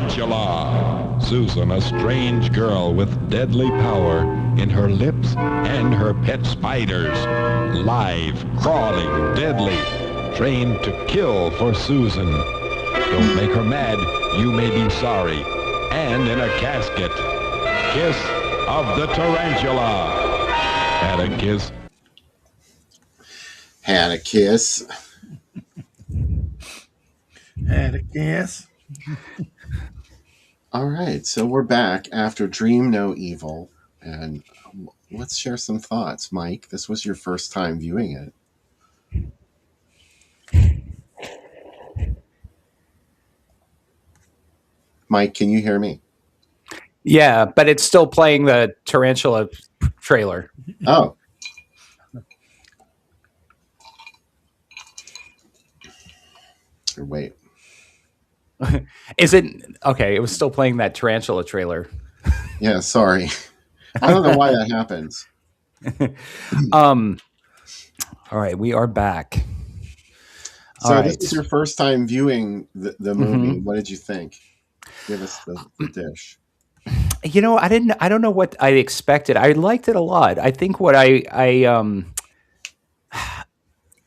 tarantula. Susan, a strange girl with deadly power in her lips and her pet spiders. Live, crawling, deadly, trained to kill for Susan. Don't make her mad, you may be sorry. And in a casket. Kiss of the tarantula. Had a kiss. Had a kiss. Had a kiss. All right, so we're back after Dream No Evil, and let's share some thoughts. Mike, this was your first time viewing it. Mike, can you hear me? Yeah, but it's still playing the tarantula trailer. Oh. Wait. Is it okay? It was still playing that tarantula trailer. Yeah, sorry. I don't know why that happens. All right, we are back. So this is your first time viewing the movie. Mm-hmm. What did you think? Give us the dish. You know, I don't know what I expected. I liked it a lot. I think what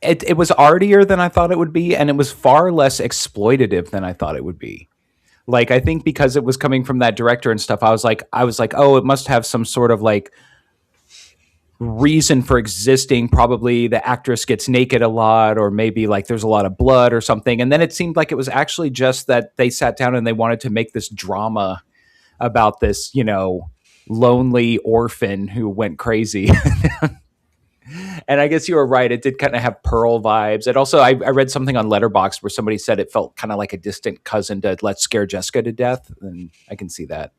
it was artier than I thought it would be, and it was far less exploitative than I thought it would be. Like, I think because it was coming from that director and stuff, I was like, oh, it must have some sort of like reason for existing. Probably the actress gets naked a lot, or maybe like there's a lot of blood or something. And then it seemed like it was actually just that they sat down and they wanted to make this drama about this, you know, lonely orphan who went crazy. And I guess you were right. It did kind of have Pearl vibes. And also, I read something on Letterboxd where somebody said it felt kind of like a distant cousin to Let's Scare Jessica to Death. And I can see that.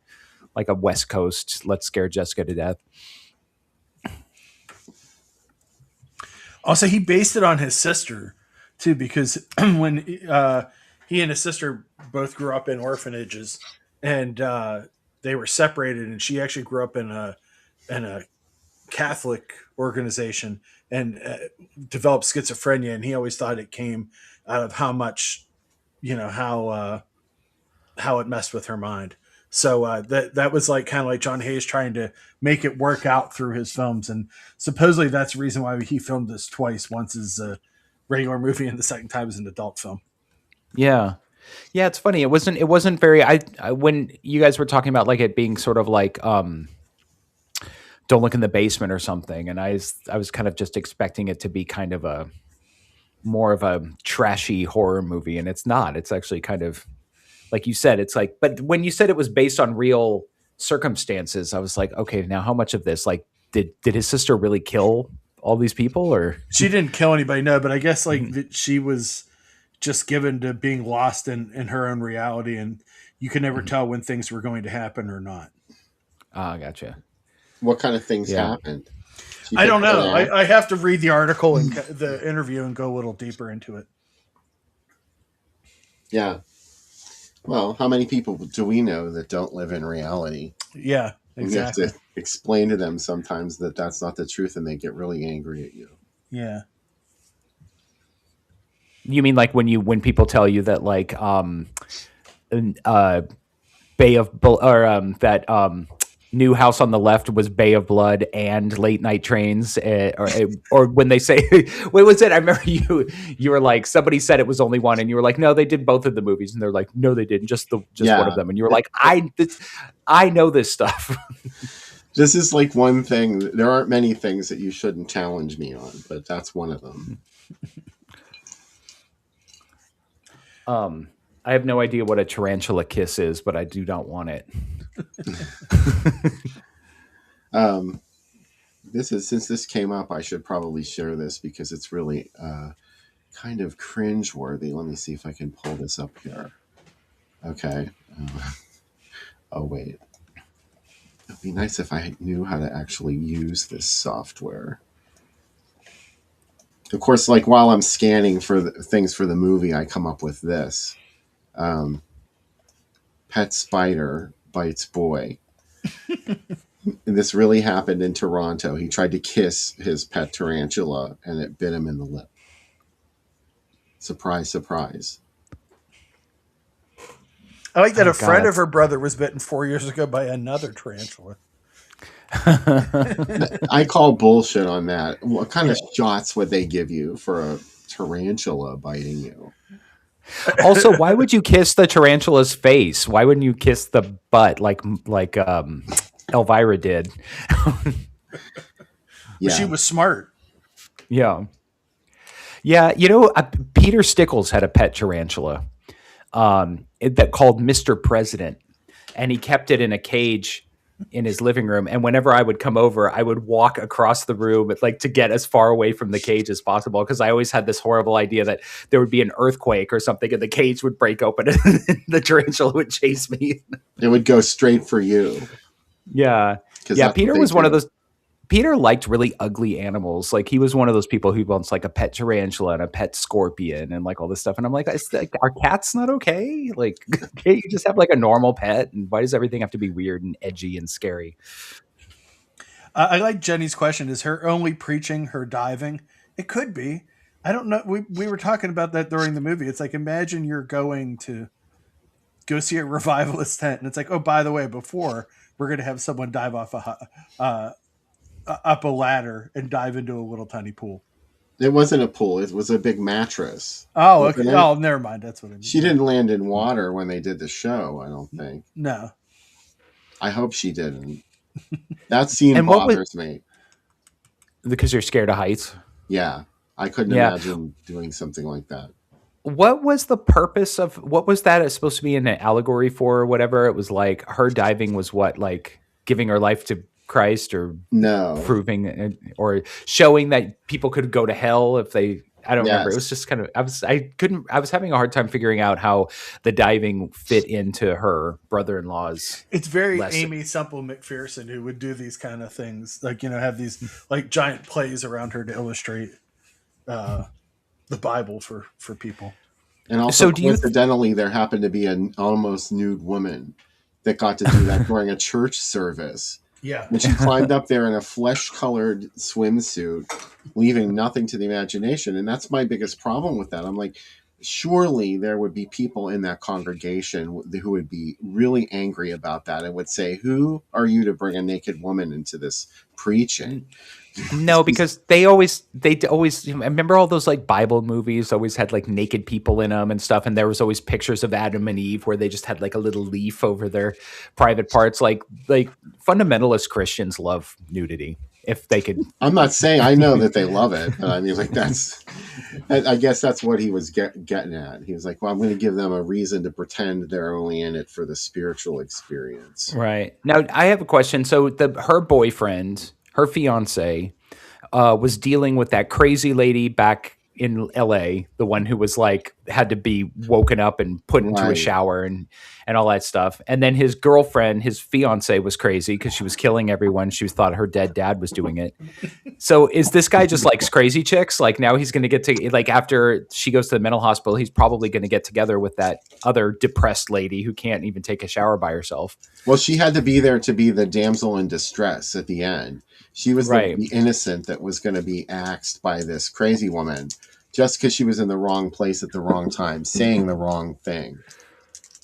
Like a West Coast Let's Scare Jessica to Death. Also, he based it on his sister, too, because when he and his sister both grew up in orphanages, and they were separated, and she actually grew up in a Catholic organization and developed schizophrenia, and he always thought it came out of how much, you know, how it messed with her mind. So that was like kind of like John Hayes trying to make it work out through his films, and supposedly that's the reason why he filmed this twice. Once as a regular movie, and the second time as an adult film. Yeah, yeah, it's funny. It wasn't very. I when you guys were talking about like it being sort of like Don't Look in the Basement or something, and I was kind of just expecting it to be kind of a more of a trashy horror movie, and it's not. It's actually kind of like you said. It's like, but when you said it was based on real circumstances, I was like, okay, now how much of this, like, did his sister really kill all these people, or she didn't kill anybody? No, but I guess like she was just given to being lost in her own reality, and you could never tell when things were going to happen or not. Ah, gotcha. What kind of things happened? I don't know. I have to read the article and the interview and go a little deeper into it. Yeah. Well, how many people do we know that don't live in reality? Yeah, exactly. You have to explain to them sometimes that that's not the truth, and they get really angry at you. Yeah. You mean like when people tell you that like Bay of or that New House on the Left was Bay of Blood and Late Night Trains, or when they say, what was it? I remember you were like, somebody said it was only one, and you were like, no, they did both of the movies, and they're like, no, they didn't, just one of them, and you were like, I know this stuff. This is like one thing. There aren't many things that you shouldn't challenge me on, but that's one of them. I have no idea what a tarantula kiss is, but I do not want it. Since this came up, I should probably share this because it's really kind of cringe-worthy. Let me see if I can pull this up here. Okay. Oh, wait. It'd be nice if I knew how to actually use this software. Of course, like while I'm scanning for things for the movie, I come up with this. Pet spider bites boy. And this really happened in Toronto. He tried to kiss his pet tarantula, and it bit him in the lip. Surprise, surprise. I like that Oh a friend God. of her brother was bitten 4 years ago by another tarantula. I call bullshit on that. What kind Yeah. of shots would they give you for a tarantula biting you? Also, why would you kiss the tarantula's face? Why wouldn't you kiss the butt like Elvira did? But she Yeah. was smart. Yeah. Yeah, you know, Peter Stickles had a pet tarantula that called Mr. President, and he kept it in a cage in his living room. And whenever I would come over, I would walk across the room, like to get as far away from the cage as possible, because I always had this horrible idea that there would be an earthquake or something, and the cage would break open, and the tarantula would chase me. It would go straight for you. Yeah, Because yeah. that's Peter what they was one of do. those. Peter liked really ugly animals. Like he was one of those people who wants like a pet tarantula and a pet scorpion and like all this stuff. And I'm like, are cats not okay? Like, can't you just have like a normal pet? And why does everything have to be weird and edgy and scary? I like Jenny's question. Is her only preaching her diving? It could be. I don't know. We were talking about that during the movie. It's like, imagine you're going to go see a revivalist tent, and it's like, oh, by the way, before we're going to have someone dive off up a ladder and dive into a little tiny pool. It wasn't a pool. It was a big mattress. Oh, Wasn't okay. it? Oh, never mind. That's what I mean. She didn't land in water when they did the show, I don't think. No. I hope she didn't. That scene And what was- bothers me. Because you're scared of heights. Yeah. I couldn't Yeah. imagine doing something like that. What was the purpose of what was that supposed to be an allegory for or whatever? It was like her diving was what, like giving her life to Christ or No. proving or showing that people could go to hell if they, I don't remember. It Yes. was just kind of, I was having a hard time figuring out how the diving fit into her brother-in-law's. It's very lesson. Amy Semple McPherson who would do these kind of things. Like, you know, have these like giant plays around her to illustrate the Bible for people. And also, So do you coincidentally, there happened to be an almost nude woman that got to do that during a church service. Yeah. And she climbed up there in a flesh-colored swimsuit, leaving nothing to the imagination. And that's my biggest problem with that. I'm like, surely there would be people in that congregation who would be really angry about that and would say, who are you to bring a naked woman into this preaching? No, because they always remember all those like Bible movies always had like naked people in them and stuff, and there was always pictures of Adam and Eve where they just had like a little leaf over their private parts. Like fundamentalist Christians love nudity if they could. I'm not saying I know that they love it, but I mean, like I guess that's what he was getting at. He was like, well, I'm going to give them a reason to pretend they're only in it for the spiritual experience. Right. Now I have a question. So her boyfriend, her fiance, was dealing with that crazy lady back in LA, the one who was like had to be woken up and put into a Right. shower and all that stuff. And then his girlfriend, his fiance, was crazy because she was killing everyone. She thought her dead dad was doing it. So is this guy just likes crazy chicks? Like now he's going to get to like after she goes to the mental hospital, he's probably going to get together with that other depressed lady who can't even take a shower by herself. Well, she had to be there to be the damsel in distress at the end. She was Right. the innocent that was going to be axed by this crazy woman just because she was in the wrong place at the wrong time, saying the wrong thing.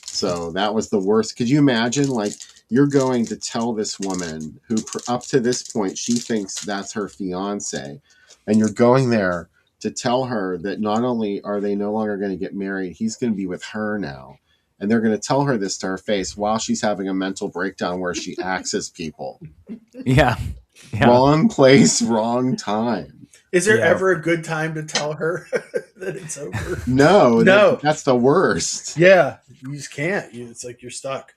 So that was the worst. Could you imagine, like, you're going to tell this woman who up to this point, she thinks that's her fiance, and you're going there to tell her that not only are they no longer going to get married, he's going to be with her now. And they're going to tell her this to her face while she's having a mental breakdown where she axes people. Yeah. Yeah. Wrong place, wrong time. Is there Yeah. ever a good time to tell her that it's over? No, No. that's the worst. Yeah, you just can't. It's like you're stuck.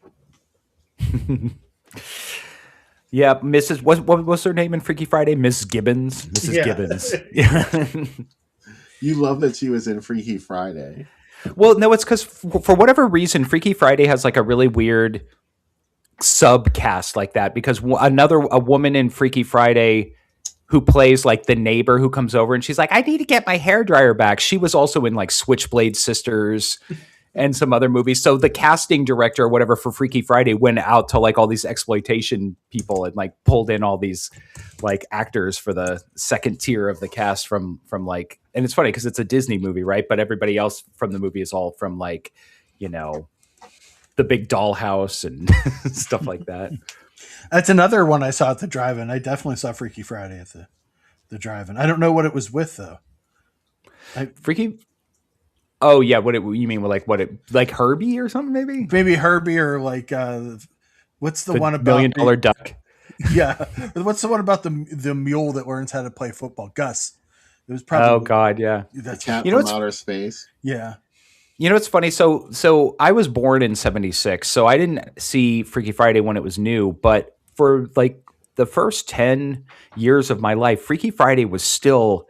Yeah, Mrs. What was her name in Freaky Friday? Miss Gibbons. Mrs. Yeah. Gibbons. Yeah. You love that she was in Freaky Friday. Well, no, it's because for whatever reason, Freaky Friday has like a really weird subcast like that. Because a woman in Freaky Friday who plays like the neighbor who comes over and she's like, I need to get my hairdryer back. She was also in like Switchblade Sisters and some other movies. So the casting director or whatever for Freaky Friday went out to like all these exploitation people and like pulled in all these like actors for the second tier of the cast from like, and it's funny because it's a Disney movie, right? But everybody else from the movie is all from like, you know, the big dollhouse and stuff like that. That's another one I saw at the drive-in. I definitely saw Freaky Friday at the drive-in. I don't know what it was with though. Freaky. Oh yeah, you mean like like Herbie or something maybe? Maybe Herbie or like what's the one $1 about million duck? Yeah, what's the one about the mule that learns how to play football? Gus. It was probably. Oh God, yeah. That's Cat from Outer Space. Yeah. You know what's funny? So I was born in '76, so I didn't see Freaky Friday when it was new. But for like the first 10 years of my life, Freaky Friday was still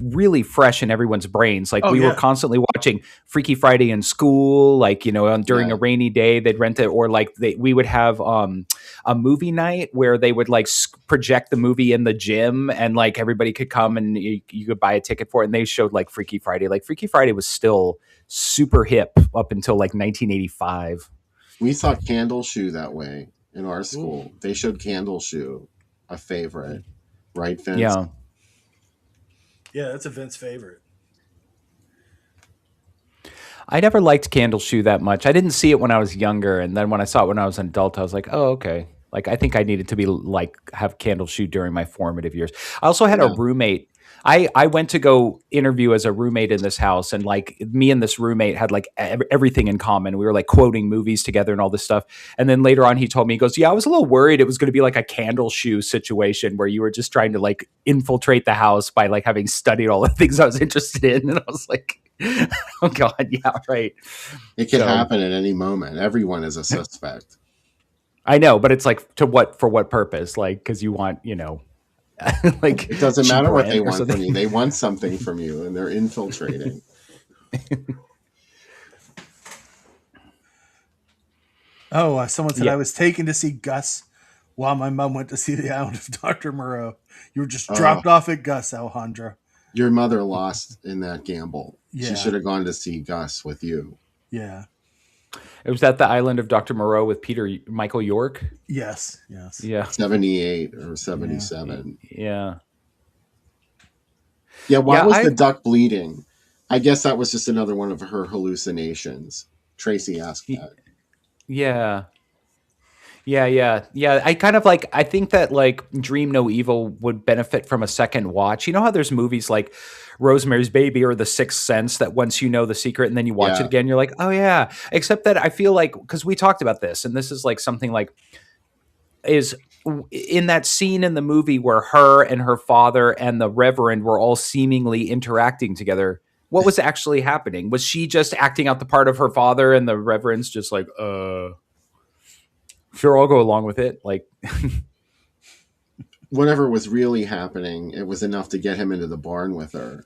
really fresh in everyone's brains. Like we were constantly watching Freaky Friday in school, like, you know, during a rainy day, they'd rent it, or like we would have a movie night where they would like project the movie in the gym and like everybody could come and you could buy a ticket for it. And they showed like Freaky Friday. Like Freaky Friday was still super hip up until like 1985. We saw Candle Shoe that way in our school. Ooh. They showed Candle Shoe, a favorite, right, Vince? Yeah. Yeah, that's a Vince favorite. I never liked Candle Shoe that much. I didn't see it when I was younger, and then when I saw it when I was an adult, I was like, oh, okay. Like, I think I needed to be like have Candle Shoe during my formative years. I also had a roommate. I went to go interview as a roommate in this house, and like me and this roommate had like everything in common. We were like quoting movies together and all this stuff. And then later on, he told me, he goes, "Yeah, I was a little worried it was going to be like a Candle Shoe situation where you were just trying to like infiltrate the house by like having studied all the things I was interested in." And I was like, "Oh God, yeah, right." It can happen at any moment. Everyone is a suspect. I know, but it's like for what purpose? Like because you want, you know. Like it doesn't matter what they want from you. They want something from you, and they're infiltrating. Someone said I was taken to see Gus while my mom went to see The Island of Dr. Moreau. You were just dropped off at Gus, Alejandra. Your mother lost in that gamble. Yeah. She should have gone to see Gus with you. Yeah. It was at The Island of Dr. Moreau with Michael York. Yes. Yeah. 78 or 77. Yeah. Yeah. Why was the duck bleeding? I guess that was just another one of her hallucinations. Tracy asked that. Yeah. I kind of like, I think that like Dream No Evil would benefit from a second watch. You know how there's movies like Rosemary's Baby or The Sixth Sense that once you know the secret and then you watch it again, you're like, oh yeah. Except that I feel like, because we talked about this, and this is like something like, is in that scene in the movie where her and her father and the Reverend were all seemingly interacting together. What was actually happening? Was she just acting out the part of her father and the Reverend's just like, sure, I'll go along with it. Like, whatever was really happening, it was enough to get him into the barn with her.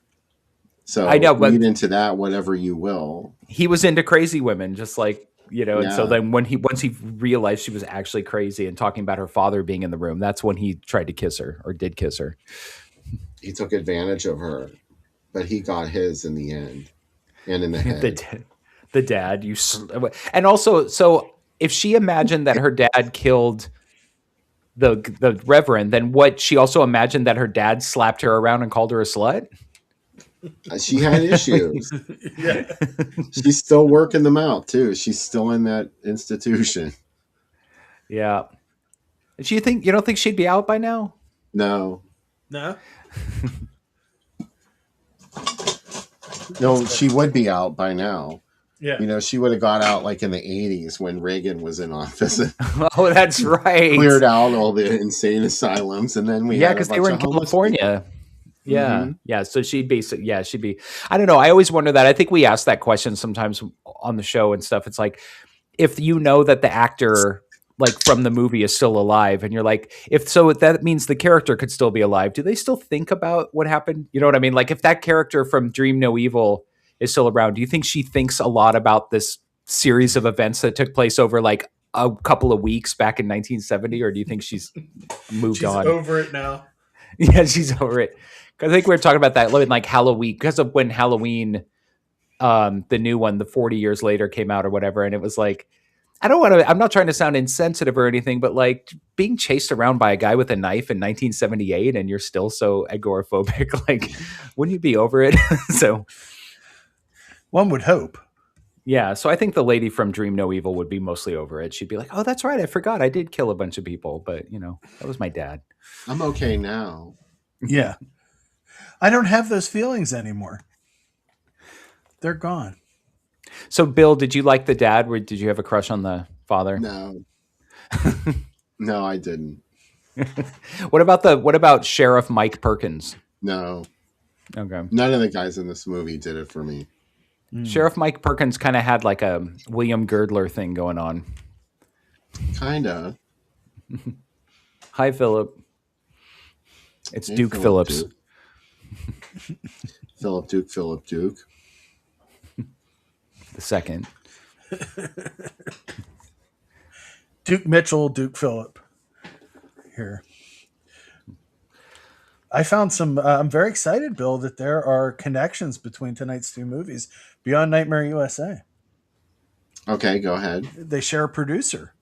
So I know, but read into that whatever you will. He was into crazy women, just like, you know. And so then once he realized she was actually crazy and talking about her father being in the room, that's when he tried to kiss her or did kiss her. He took advantage of her, but he got his in the end and in the head. the dad, and also so. If she imagined that her dad killed the Reverend, then what? She also imagined that her dad slapped her around and called her a slut? She had issues. Yeah. She's still working them out, too. She's still in that institution. Yeah. You don't think she'd be out by now? No. No, she would be out by now. Yeah. You know, she would have got out like in the 80s when Reagan was in office. Oh, that's right. Cleared out all the insane asylums. And then because they were in California. Yeah. Mm-hmm. Yeah. So she'd be, I don't know. I always wonder that. I think we ask that question sometimes on the show and stuff. It's like, if you know that the actor like from the movie is still alive and you're like, if that means the character could still be alive. Do they still think about what happened? You know what I mean? Like if that character from Dream No Evil is still around, do you think she thinks a lot about this series of events that took place over like a couple of weeks back in 1970, or do you think she's moved on? She's over it now. Yeah, she's over it. Because I think we were talking about that in like Halloween, because of when Halloween, the new one, the 40 years later came out or whatever, and it was like, I'm not trying to sound insensitive or anything, but like being chased around by a guy with a knife in 1978 and you're still so agoraphobic, like wouldn't you be over it? So one would hope. Yeah, so I think the lady from Dream No Evil would be mostly over it. She'd be like, "Oh, that's right. I forgot. I did kill a bunch of people, but that was my dad." I'm okay now. Yeah. I don't have those feelings anymore. They're gone. So, Bill, did you like the dad? Or did you have a crush on the father? No. No, I didn't. What about Sheriff Mike Perkins? No. Okay. None of the guys in this movie did it for me. Sheriff Mike Perkins kind of had like a William Girdler thing going on. Kinda. Hi, Philip. It's Hey, Duke Phillips. Duke. Philip Duke. The second. Duke Mitchell, Duke Phillip. Here. I found some. I'm very excited, Bill, that there are connections between tonight's two movies beyond Nightmare USA. Okay, go ahead. They share a producer.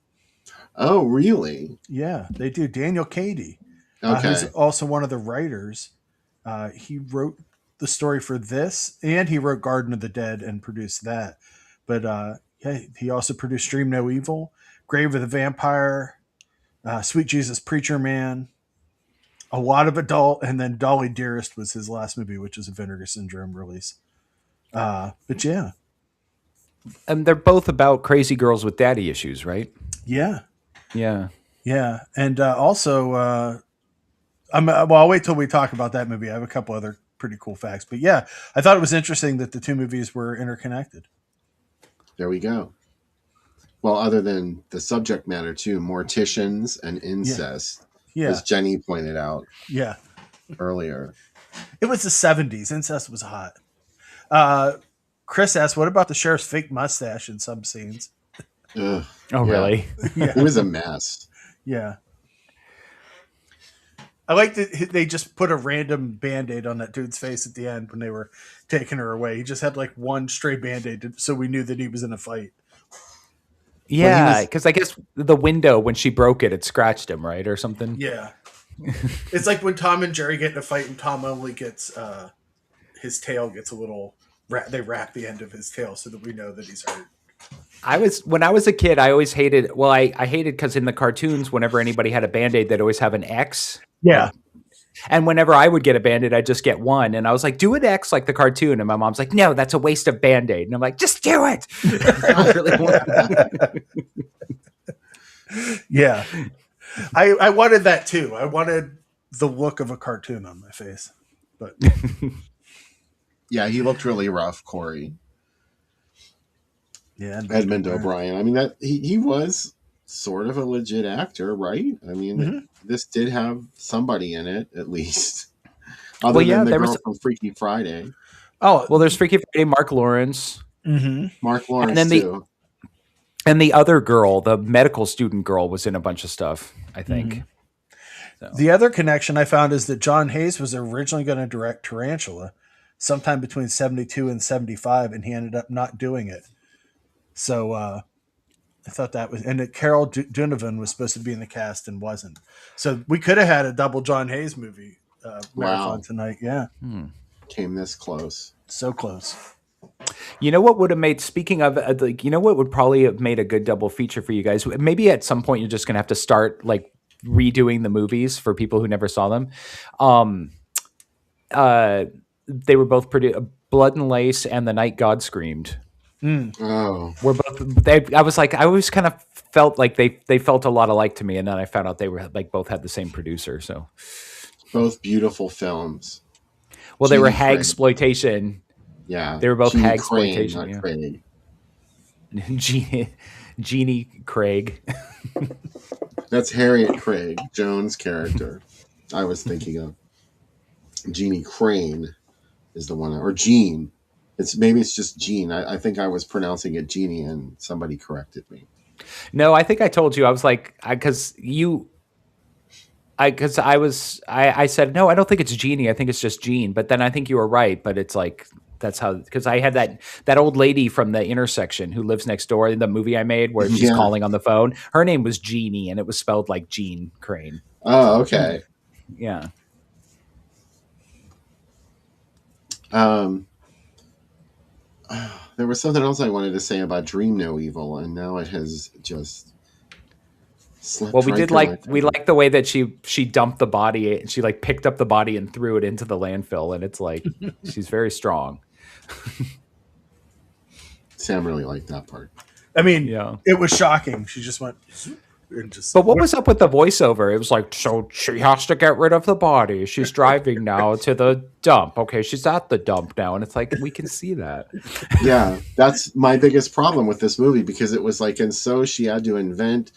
Oh, really? Yeah, they do. Daniel Cady, Okay. who's also one of the writers. He wrote the story for this, and he wrote Garden of the Dead and produced that. But yeah, he also produced Dream No Evil, Grave of the Vampire, Sweet Jesus Preacher Man, a lot of adult, and then Dolly Dearest was his last movie, which is a Vinegar Syndrome release. But yeah, And they're both about crazy girls with daddy issues, right? yeah, Yeah. yeah, and also, I'll wait till we talk about that movie. I have a couple other pretty cool facts, but yeah, I thought it was interesting that the two movies were interconnected. There we go. Well, other than the subject matter too, morticians and incest, Yeah, as Jenny pointed out yeah. earlier. It was the 70s. Incest was hot. Chris asked, what about the sheriff's fake mustache in some scenes? Ugh, Oh, yeah. really? Yeah. It was a mess. Yeah. I like that they just put a random Band-Aid on that dude's face at the end when they were taking her away. He just had like one stray Band-Aid, so we knew that he was in a fight. Yeah, because I guess the window, when she broke it, it scratched him, right? Or something. Yeah. It's like when Tom and Jerry get in a fight and Tom only gets, his tail gets a little, they wrap the end of his tail so that we know that he's hurt. When I was a kid, I always hated, I hated because in the cartoons, whenever anybody had a Band-Aid, they'd always have an X. Yeah. And whenever I would get a Band-Aid, I'd just get one. And I was like, do an X like the cartoon. And my mom's like, no, that's a waste of Band-Aid. And I'm like, just do it. I really want Yeah. I wanted that too. I wanted the look of a cartoon on my face. But Yeah, he looked really rough, Corey. yeah, Edmund O'Brien. I mean, that he was sort of a legit actor, right? I mean, this did have somebody in it, at least. Other than the girl from Freaky Friday. Oh, well, there's Freaky Friday, Mark Lawrence. Mark Lawrence, and then too. And the other girl, the medical student girl, was in a bunch of stuff, I think. So. The other connection I found is that John Hayes was originally going to direct Tarantula sometime between 72 and 75, and he ended up not doing it. So I thought that was, and that Carol Donovan was supposed to be in the cast and wasn't. So we could have had a double John Hayes movie marathon tonight. Yeah. Came this close. So close. You know what would have made, speaking of, you know what would probably have made a good double feature for you guys? Maybe at some point you're just going to have to start like redoing the movies for people who never saw them. They were both Blood and Lace and The Night God Screamed. Oh, We're both. I was like, I always kind of felt like they felt a lot alike to me, and then I found out they were like both had the same producer. So both beautiful films. Well, they were hagsploitation. Yeah, they were both Jeannie hagsploitation. Crane, Jeannie Craig. That's Harriet Craig Jones' character. I was thinking of Jeannie Crane is the one, or Jean. Maybe it's just Jean. I think I was pronouncing it Jeannie, and somebody corrected me. No, I think I told you. I was like, I said no. I don't think it's Jeannie. I think it's just Jean. But then I think you were right. But it's like that's how, because I had that old lady from the intersection who lives next door in the movie I made where she's calling on the phone. Her name was Jeannie, and it was spelled like Jean Crane. Oh, okay. Yeah. There was something else I wanted to say about Dream No Evil, and now it has just Well, slipped we right did through my we fingers. like the way that she dumped the body and she like picked up the body and threw it into the landfill, and it's like she's very strong. Sam really liked that part. I mean, Yeah. it was shocking. She just went zoop and just. But what was up with the voiceover? It was like, so she has to get rid of the body. She's driving now to the dump. Okay, she's at the dump now. And it's like, we can see that. Yeah, that's my biggest problem with this movie, because it was like, and so she had to invent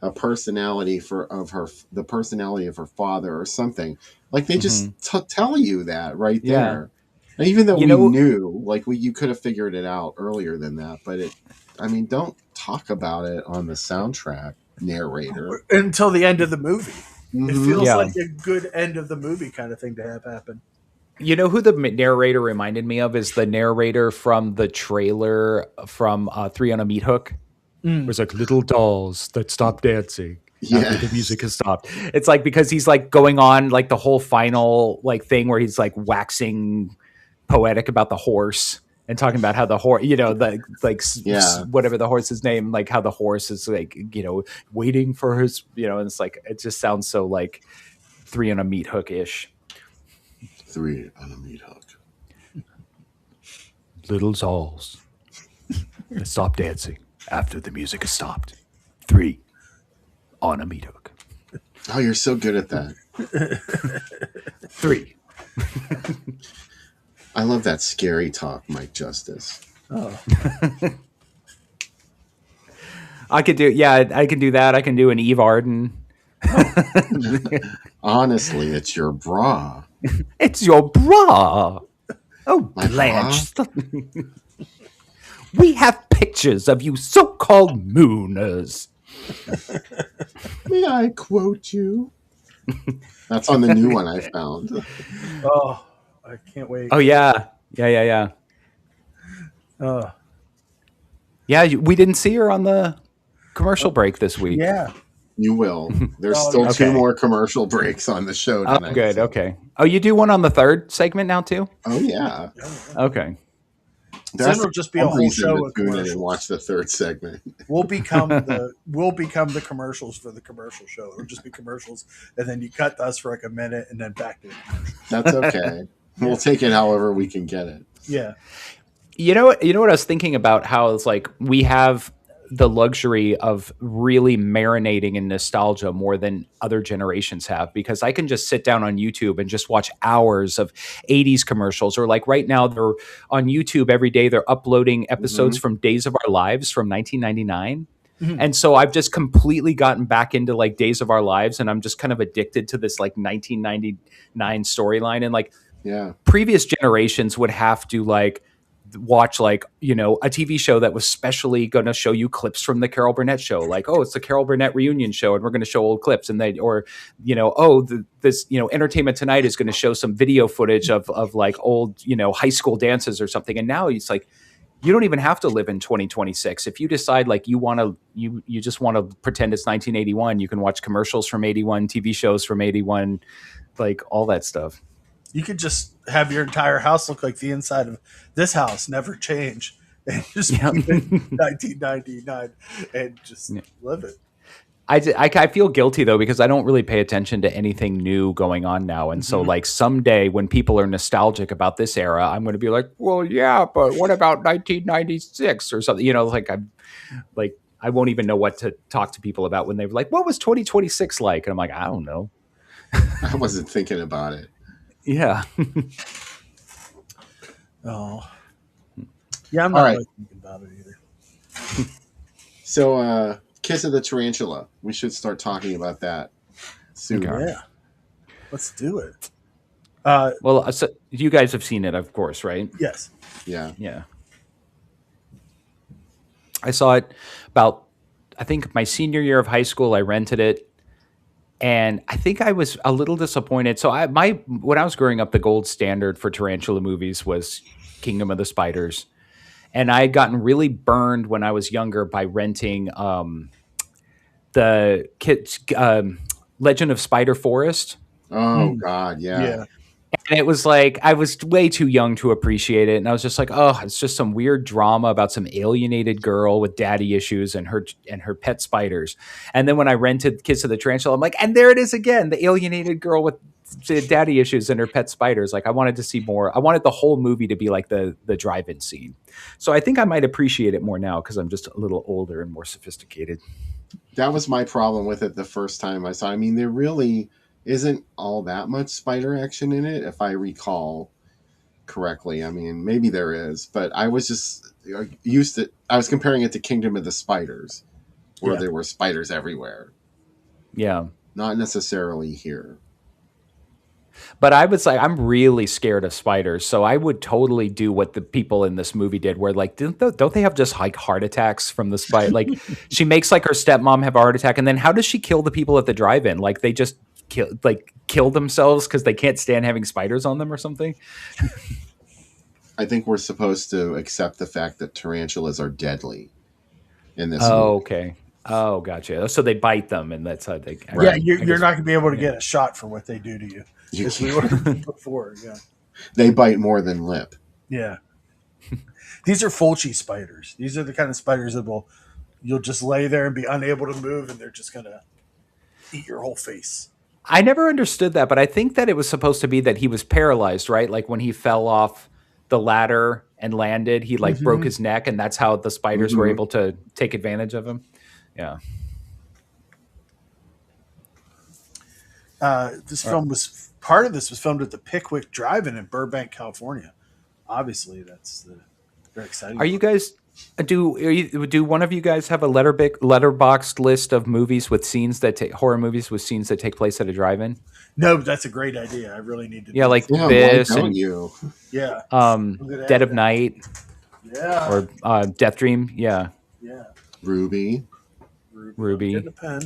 a personality the personality of her father or something. Like they just tell you that right Yeah. there. And even though You we know- knew, like you could have figured it out earlier than that, but don't talk about it on the soundtrack narrator. Until the end of the movie. It feels Yeah. like a good end of the movie kind of thing to have happen. You know who the narrator reminded me of is the narrator from the trailer from 3 on a Meat Hook. It was like little dolls that stop dancing after the music has stopped. It's like because he's like going on like the whole final like thing where he's like waxing poetic about the horse and talking about how the horse, you know, the like whatever the horse's name, like how the horse is like, you know, waiting for his, you know, and it's like it just sounds so like 3 on a Meat Hook ish. 3 on a Meat Hook. Little dolls that stop dancing after the music has stopped. 3 on a Meat Hook. Oh, you're so good at that. 3. I love that scary talk, Mike Justice. Oh. I could do that. I can do an Eve Arden. Honestly, it's your bra. It's your bra. Oh, My Blanche. We have pictures of you so-called mooners. May I quote you? That's on the new one I found. Oh, I can't wait. Oh, yeah. Yeah. Oh. Yeah, we didn't see her on the commercial break this week. Yeah. You will. There's Oh, still okay. 2 more commercial breaks on the show Oh, tonight. good. so- Okay. Oh, you do one on the 3rd segment now, too? Oh, yeah. Okay. Then it'll just be a whole show of tune in and commercials. watch the 3rd segment. We'll become the commercials for the commercial show. It'll just be commercials, and then you cut us for like a minute, and then back to the commercials. That's okay. We'll take it however we can get it. Yeah. You know what I was thinking about, how it's like we have the luxury of really marinating in nostalgia more than other generations have, because I can just sit down on YouTube and just watch hours of 80s commercials, or like right now they're on YouTube every day. They're uploading episodes from Days of Our Lives from 1999. And so I've just completely gotten back into like Days of Our Lives, and I'm just kind of addicted to this like 1999 storyline. And like Yeah. previous generations would have to like watch like, you know, a TV show that was specially going to show you clips from the Carol Burnett show. Like, oh, it's the Carol Burnett reunion show and we're going to show old clips. And they, or, you know, oh, this, you know, Entertainment Tonight is going to show some video footage of like old, you know, high school dances or something. And now it's like, you don't even have to live in 2026. If you decide like you want to, you just want to pretend it's 1981, you can watch commercials from 81, TV shows from 81, like all that stuff. You could just have your entire house look like the inside of this house, never change, and just Yeah. keep it 1999 and just live it. I feel guilty though, because I don't really pay attention to anything new going on now. And so like someday when people are nostalgic about this era, I'm going to be like, well, yeah, but what about 1996 or something? You know, like I won't even know what to talk to people about when they're like, what was 2026 like? And I'm like, I don't know. I wasn't thinking about it. Yeah. Oh. Yeah, I'm not All right. really thinking about it either. So, Kiss of the Tarantula. We should start talking about that soon. Okay. Yeah. Let's do it. Well, so you guys have seen it, of course, right? Yes. Yeah. Yeah. I saw it about, I think my senior year of high school. I rented it. And I think I was a little disappointed. So when I was growing up, the gold standard for tarantula movies was Kingdom of the Spiders. And I had gotten really burned when I was younger by renting the kids Legend of Spider Forest. Oh, God. Yeah. Yeah. And it was like I was way too young to appreciate it, and I was just like, "Oh, it's just some weird drama about some alienated girl with daddy issues and her pet spiders." And then when I rented Kiss of the Tarantula, I'm like, "And there it is again, the alienated girl with daddy issues and her pet spiders." Like I wanted to see more. I wanted the whole movie to be like the drive-in scene. So I think I might appreciate it more now because I'm just a little older and more sophisticated. That was my problem with it the first time I saw it. I mean, there really isn't all that much spider action in it, if I recall correctly. I mean, maybe there is, but I was just used to. I was comparing it to Kingdom of the Spiders, where there were spiders everywhere. Yeah. Not necessarily here. But I was like, I'm really scared of spiders, so I would totally do what the people in this movie did, where like, don't they have just like heart attacks from the spider? Like, she makes like her stepmom have a heart attack, and then how does she kill the people at the drive-in? Like, they just kill themselves because they can't stand having spiders on them or something. I think we're supposed to accept the fact that tarantulas are deadly in this Oh, movie. okay. Oh, gotcha. So they bite them, and that's how they. Yeah, you're not going to be able to get a shot for what they do to you. You As we can't. learned before, yeah. They bite more than lip. Yeah. These are Fulci spiders. These are the kind of spiders that you'll just lay there and be unable to move, and they're just going to eat your whole face. I never understood that, but I think that it was supposed to be that he was paralyzed, right? Like when he fell off the ladder and landed, he like broke his neck, and that's how the spiders were able to take advantage of him. Yeah. Part of this was filmed at the Pickwick Drive-In in Burbank, California. Obviously, that's very exciting. Are you guys do one of you guys have a letterboxed list of movies with scenes that horror movies with scenes that take place at a drive-in? No, but that's a great idea. I really need to. Yeah, like Yeah, this why don't and you? Yeah. Dead of Night Yeah. or Death Dream. Yeah, Yeah. Ruby. Ruby. Get the pen.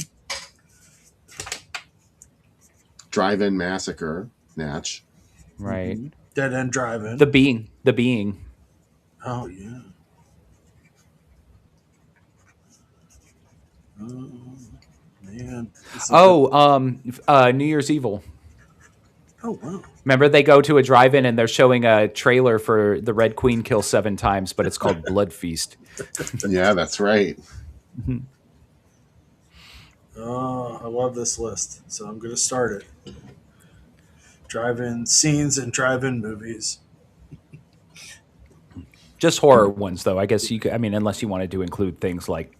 Drive-In Massacre. Natch. Right. Dead End Drive-In. The Being. Oh yeah. Oh man. New Year's Evil. Oh wow. Remember, they go to a drive-in and they're showing a trailer for the Red Queen kills 7 times, but it's called Blood Feast. Yeah, that's right. Oh, I love this list. So I'm going to start it. Drive-in scenes and drive-in movies. Just horror ones, though. I guess you could. I mean, unless you wanted to include things like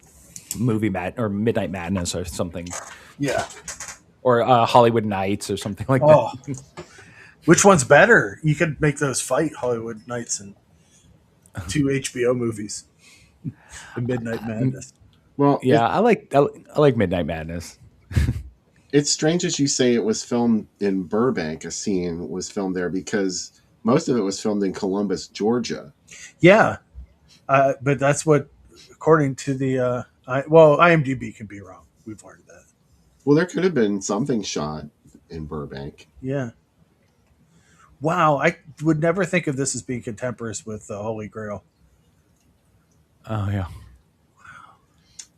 or Midnight Madness or something, Yeah. or Hollywood Nights or something like Oh. that. Which one's better? You could make those fight Hollywood Nights and 2 HBO movies. The Midnight Madness. Well, Yeah, I like Midnight Madness. it's strange as you say it was filmed in Burbank. A scene was filmed there because most of it was filmed in Columbus, Georgia. Yeah. But that's what, according to the, IMDb can be wrong. We've learned that. Well, there could have been something shot in Burbank. Yeah. Wow. I would never think of this as being contemporaneous with the Holy Grail. Oh yeah.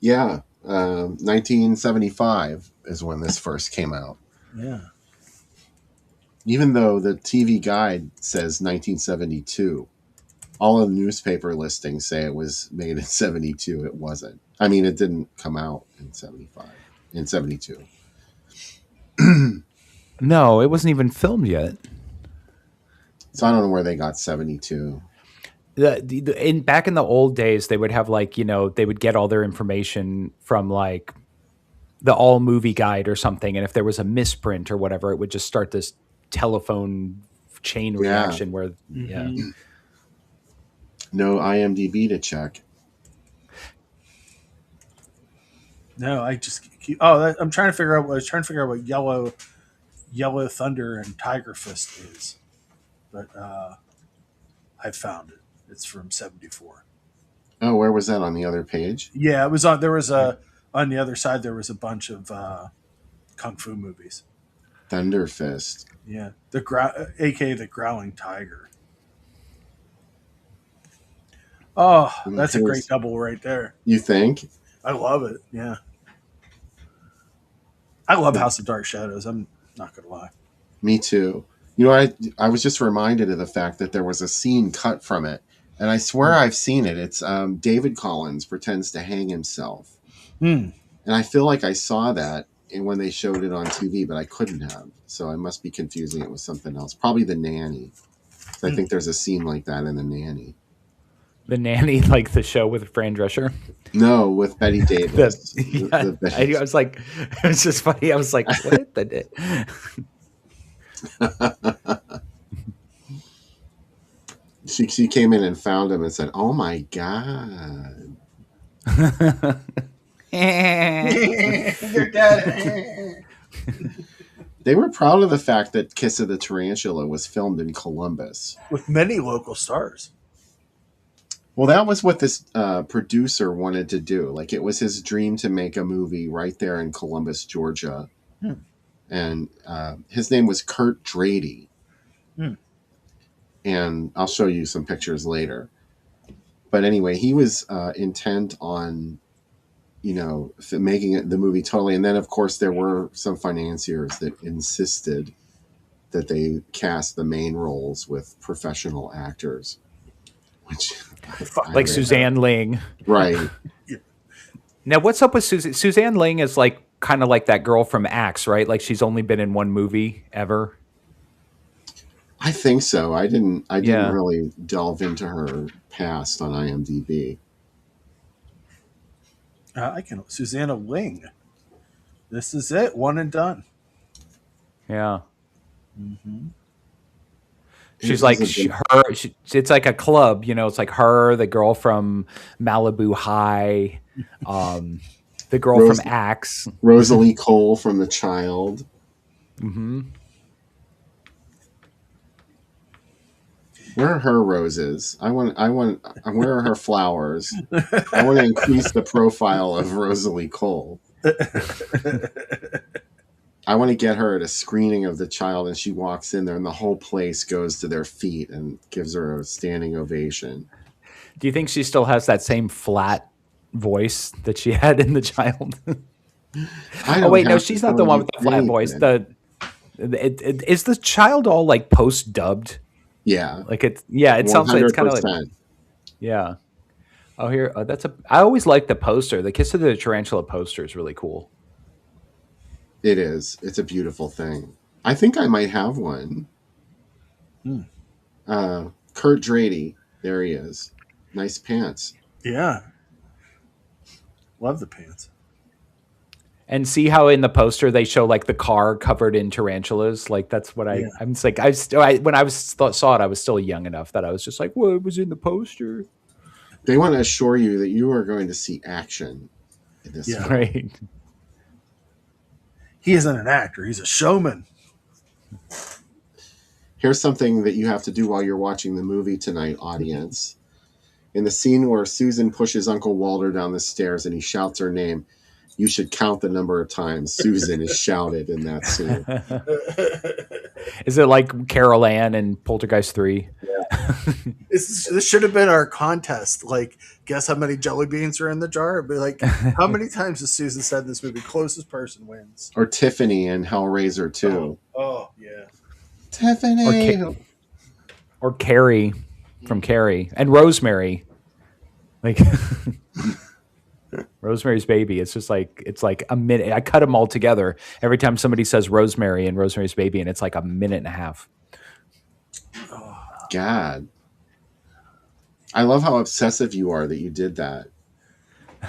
Yeah, 1975 is when this first came out. Yeah. Even though the TV guide says 1972, all of the newspaper listings say it was made in 72. It wasn't. I mean, it didn't come out in 75, in 72. No, it wasn't even filmed yet. So I don't know where they got 72. Back in the old days, they would have they would get all their information from like the All Movie Guide or something, and if there was a misprint or whatever, it would just start this telephone chain reaction where No IMDb to check. No, I just keep. Oh, I'm trying to figure out. I was trying to figure out what Yellow Thunder and Tiger Fist is, but I found it. It's from 74. Oh, where was that on the other page? Yeah, it was on. There was on the other side. There was a bunch of kung fu movies. Thunder Fist. Yeah, aka the Growling Tiger. Oh, that's a great double right there. You think? I love it. Yeah, I love House of Dark Shadows. I'm not gonna lie. Me too. You know, I was just reminded of the fact that there was a scene cut from it, and I swear I've seen it. It's David Collins pretends to hang himself, Hmm. and I feel like I saw that when they showed it on TV, but I couldn't have. So I must be confusing it with something else. Probably The Nanny. I think there's a scene like that in The Nanny. The Nanny, like the show with Fran Drescher. No, with Betty Davis. I was like, it was just funny. I was like, what the? She came in and found him and said, "Oh my God." Your dad. They were proud of the fact that Kiss of the Tarantula was filmed in Columbus. With many local stars. Well, that was what this producer wanted to do. Like, it was his dream to make a movie right there in Columbus, Georgia. And his name was Kurt Drady. And I'll show you some pictures later. But anyway, he was intent on, making the movie totally. And then, of course, there were some financiers that insisted that they cast the main roles with professional actors. Which, like Suzanne Ling. Right. Now, what's up with Suzanne? Suzanne Ling is like kind of like that girl from Axe, right? Like she's only been in one movie ever. I think so. I didn't really delve into her past on IMDb. Susanna Ling. This is it. One and done. Yeah. Mm-hmm. She's like it's like a club, it's like her, the girl from Malibu High, the girl from Axe, Rosalie Cole from The Child. Mm-hmm. Where are her roses? Where are her flowers? I want to increase the profile of Rosalie Cole. I want to get her at a screening of The Child, and she walks in there and the whole place goes to their feet and gives her a standing ovation. Do you think she still has that same flat voice that she had in The Child? Oh wait, no, she's not the one with the flat voice. Is The Child all like post dubbed? Yeah. Like it sounds like it's kind of like, yeah. Oh, here, I always like the poster. The Kiss of the Tarantula poster is really cool. It is. It's a beautiful thing. I think I might have one. Kurt Drady. There he is. Nice pants. Yeah. Love the pants. And see how in the poster they show like the car covered in tarantulas. Like that's what I'm just like when I saw it, I was still young enough that I was just like, well, it was in the poster. They want to assure you that you are going to see action in this film. Right. He isn't an actor. He's a showman. Here's something that you have to do while you're watching the movie tonight, audience. In the scene where Susan pushes Uncle Walter down the stairs and he shouts her name, you should count the number of times Susan is shouted in that scene. Is it like Carol Ann and Poltergeist 3? Yeah. This should have been our contest. Like, guess how many jelly beans are in the jar? It'd be like, how many times has Susan said in this movie? Closest person wins. Or Tiffany in Hellraiser 2. Oh yeah. Tiffany. Or Carrie from Carrie. And Rosemary. Like... Rosemary's Baby. It's just like, it's like a minute. I cut them all together every time somebody says Rosemary and Rosemary's Baby, and it's like a minute and a half. Oh, God. I love how obsessive you are that you did that.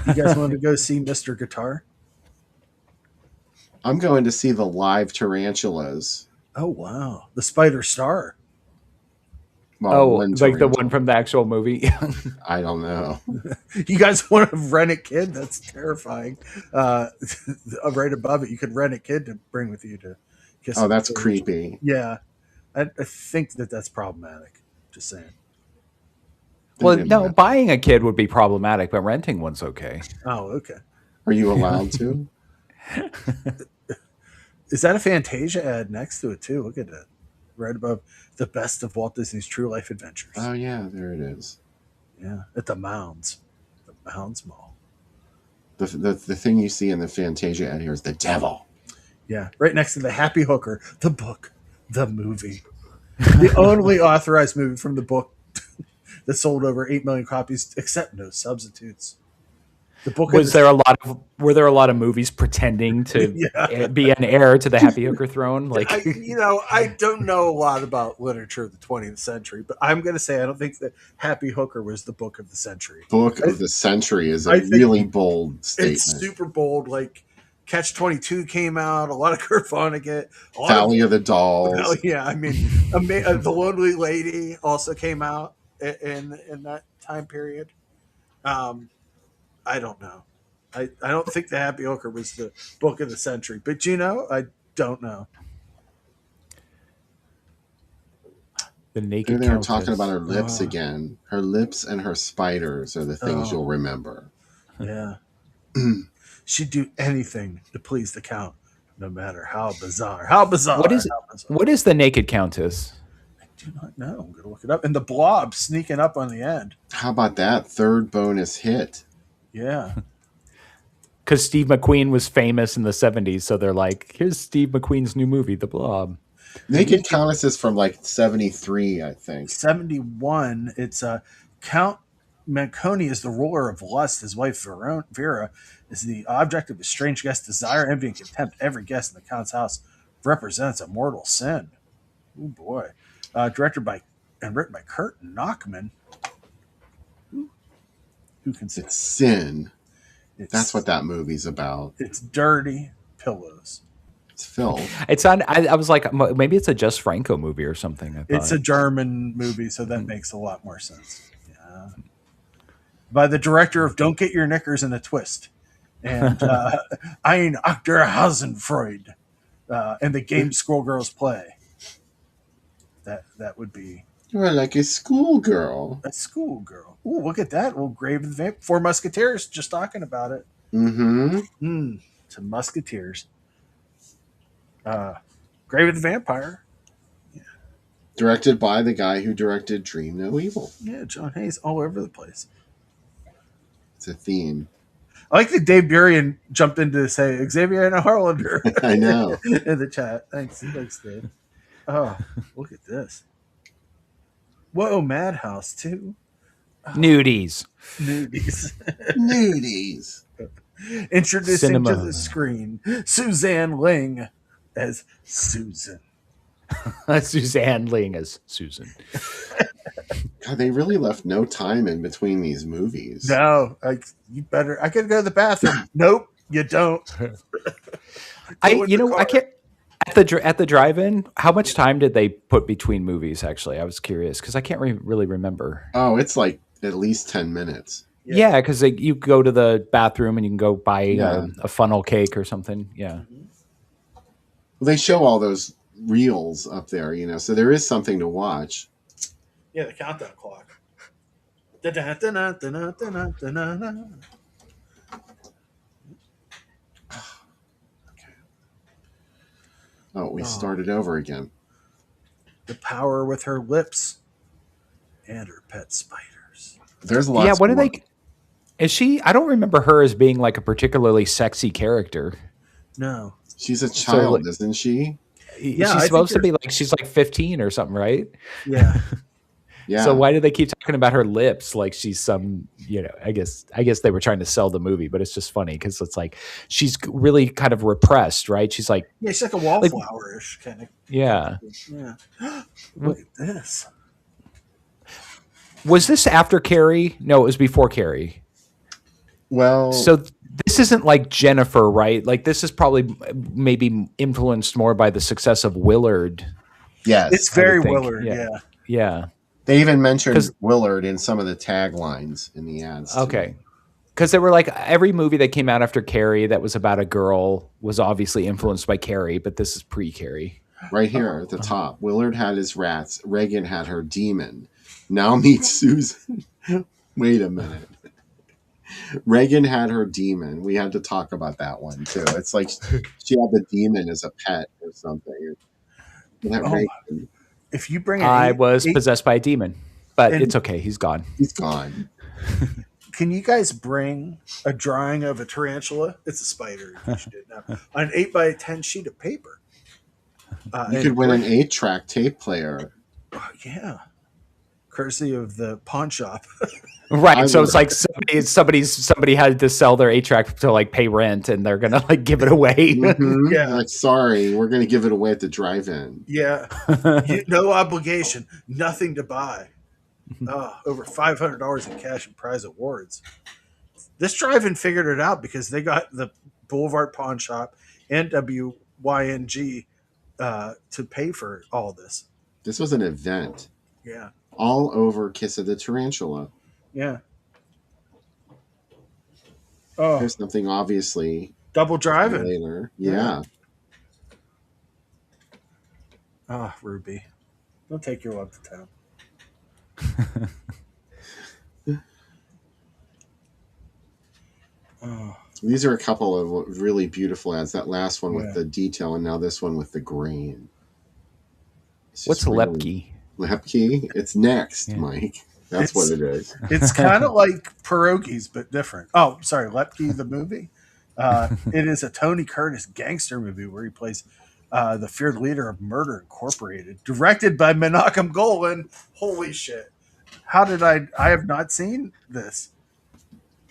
You guys want to go see Mr. Guitar? I'm going to see the live tarantulas. Oh, wow. The Spider Star. Well, like the one from the actual movie? I don't know. You guys want to rent a kid? That's terrifying. Right above it, you could rent a kid to bring with you to kiss. Oh, that's creepy. Yeah. I think that's problematic. Just saying. Well, no, buying a kid would be problematic, but renting one's okay. Oh, okay. Are you allowed to? Is that a Fantasia ad next to it, too? Look at that. Right above the best of Walt Disney's True Life Adventures. Oh, yeah, there it is. Yeah, at the Mounds. The Mounds Mall. The thing you see in the Fantasia ad here is the devil. Yeah, right next to the Happy Hooker, the book, the movie. The only authorized movie from the book that sold over 8 million copies, except No Substitutes. The book Were there a lot of movies pretending to Yeah. be an heir to the Happy Hooker throne? Like, I don't know a lot about literature of the 20th century, but I'm going to say I don't think that Happy Hooker was the book of the century. Book of the century is a I think really bold statement. It's super bold. Like Catch 22 came out, a lot of Kurt Vonnegut, Valley of the Dolls. Yeah, I mean, The Lonely Lady also came out in that time period. I don't know. I don't think the Happy Hooker was the book of the century, but I don't know. the naked They were countess. talking about her lips again. Her lips and her spiders are the things you'll remember. Yeah. She'd do anything to please the Count, no matter how bizarre. How bizarre. What is the naked countess? I do not know. I'm going to look it up. And the Blob sneaking up on the end. How about that? Third bonus hit. Yeah. Because Steve McQueen was famous in the 70s, so they're like, here's Steve McQueen's new movie, The Blob. Naked Countess is from like 73, I think. 71. It's Count Manconi is the ruler of lust. His wife Vera is the object of his strange guest's desire, envy, and contempt. Every guest in the Count's house represents a mortal sin. Oh boy. Directed by and written by Kurt Nachman. Who can say It's sin. That's what that movie's about. It's dirty pillows. It's filth. It's on. I was like, maybe it's a Just Franco movie or something. I thought. It's a German movie, so that makes a lot more sense. Yeah. By the director of Don't Get Your Knickers in a Twist and Ein Achterhausenfreud and the game Schoolgirls Play. That would be. You're like a schoolgirl. A schoolgirl. Ooh, look at that. Well, Grave of the Vampire. Four Musketeers, just talking about it. Mm-hmm. Some Musketeers. Grave of the Vampire. Yeah. Directed by the guy who directed Dream No Evil. Yeah, John Hayes all over the place. It's a theme. I like that Dave Burien jumped in to say Xavier and Harlander. I know. In the chat. Thanks, Dave. Oh, look at this. Whoa, Madhouse, too. Oh. Nudies. Nudies. Introducing to the screen Suzanne Ling as Susan. Suzanne Ling as Susan. God, they really left no time in between these movies. No, I gotta go to the bathroom. Nope, you don't. I can't. At the drive-in, how much time did they put between movies? Actually, I was curious because I can't really remember. Oh, it's like at least 10 minutes. Yeah, because you go to the bathroom and you can go buy a funnel cake or something. Yeah. Well, they show all those reels up there, so there is something to watch. Yeah, the countdown clock. Oh, we started over again. The power with her lips and her pet spiders. There's lots. Yeah, what do they? Is she? I don't remember her as being like a particularly sexy character. No, she's a child, isn't she? Yeah, she's supposed to be like she's like 15 or something, right? Yeah. Yeah. So why do they keep talking about her lips like she's some, I guess they were trying to sell the movie, but it's just funny because it's like she's really kind of repressed, right? She's like, yeah, she's like a wallflower-ish kind of. Yeah. Yeah. Look at this. Was this after Carrie? No, it was before Carrie. Well, so this isn't like Jennifer, right? Like this is probably maybe influenced more by the success of Willard. Yes, it's very Willard. Yeah. They even mentioned Willard in some of the taglines in the ads. Okay. Because they were like, every movie that came out after Carrie that was about a girl was obviously influenced by Carrie, but this is pre-Carrie. Right here at the top. Willard had his rats. Reagan had her demon. Now meet Susan. Wait a minute. Reagan had her demon. We had to talk about that one, too. It's like she had the demon as a pet or something. If you bring I was possessed by a demon, but it's okay. He's gone. He's gone. Can you guys bring a drawing of a tarantula? It's a spider. You did now, on an 8x10 sheet of paper. You could win an 8-track tape player. Yeah. Courtesy of the pawn shop. Right. So it's like somebody had to sell their 8-track to like pay rent, and they're gonna like give it away. Mhm. Yeah. Like, sorry, we're going to give it away at the drive-in. Yeah. No obligation, nothing to buy. Over $500 in cash and prize awards. This drive-in figured it out because they got the Boulevard Pawn Shop and WYNG to pay for all this. This was an event. Yeah. All over Kiss of the Tarantula. Yeah. Oh, There's something obviously double driving. later. Yeah. Ah, Ruby. Don't take your love to town. Oh, These are a couple of really beautiful ads. That last one Yeah. with the detail, and now this one with the grain. It's What's just really- Lepke? Lepke? It's next, Yeah. Mike. That's what it is. it's kind of like pierogies, but different. Oh, sorry, Lepke the movie. It is a Tony Curtis gangster movie where he plays the feared leader of Murder Incorporated, directed by Menachem Golan. Holy shit! How did I have not seen this?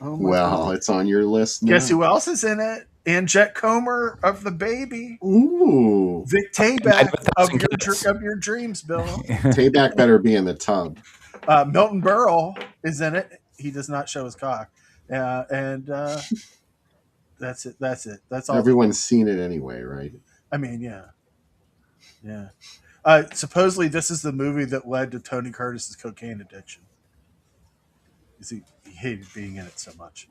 Oh my Well, God. it's on your list now. Guess who else is in it? Anjet Comer of The Baby. Ooh. Vic Tayback Night of a of Thousand your, Cuts. of your dreams, Bill. Tayback better be in the tub. Milton Berle is in it. He does not show his cock. And that's it. That's it. That's all. Everyone's seen it anyway, right? I mean, yeah. Yeah. Supposedly, this is the movie that led to Tony Curtis's cocaine addiction. He hated being in it so much.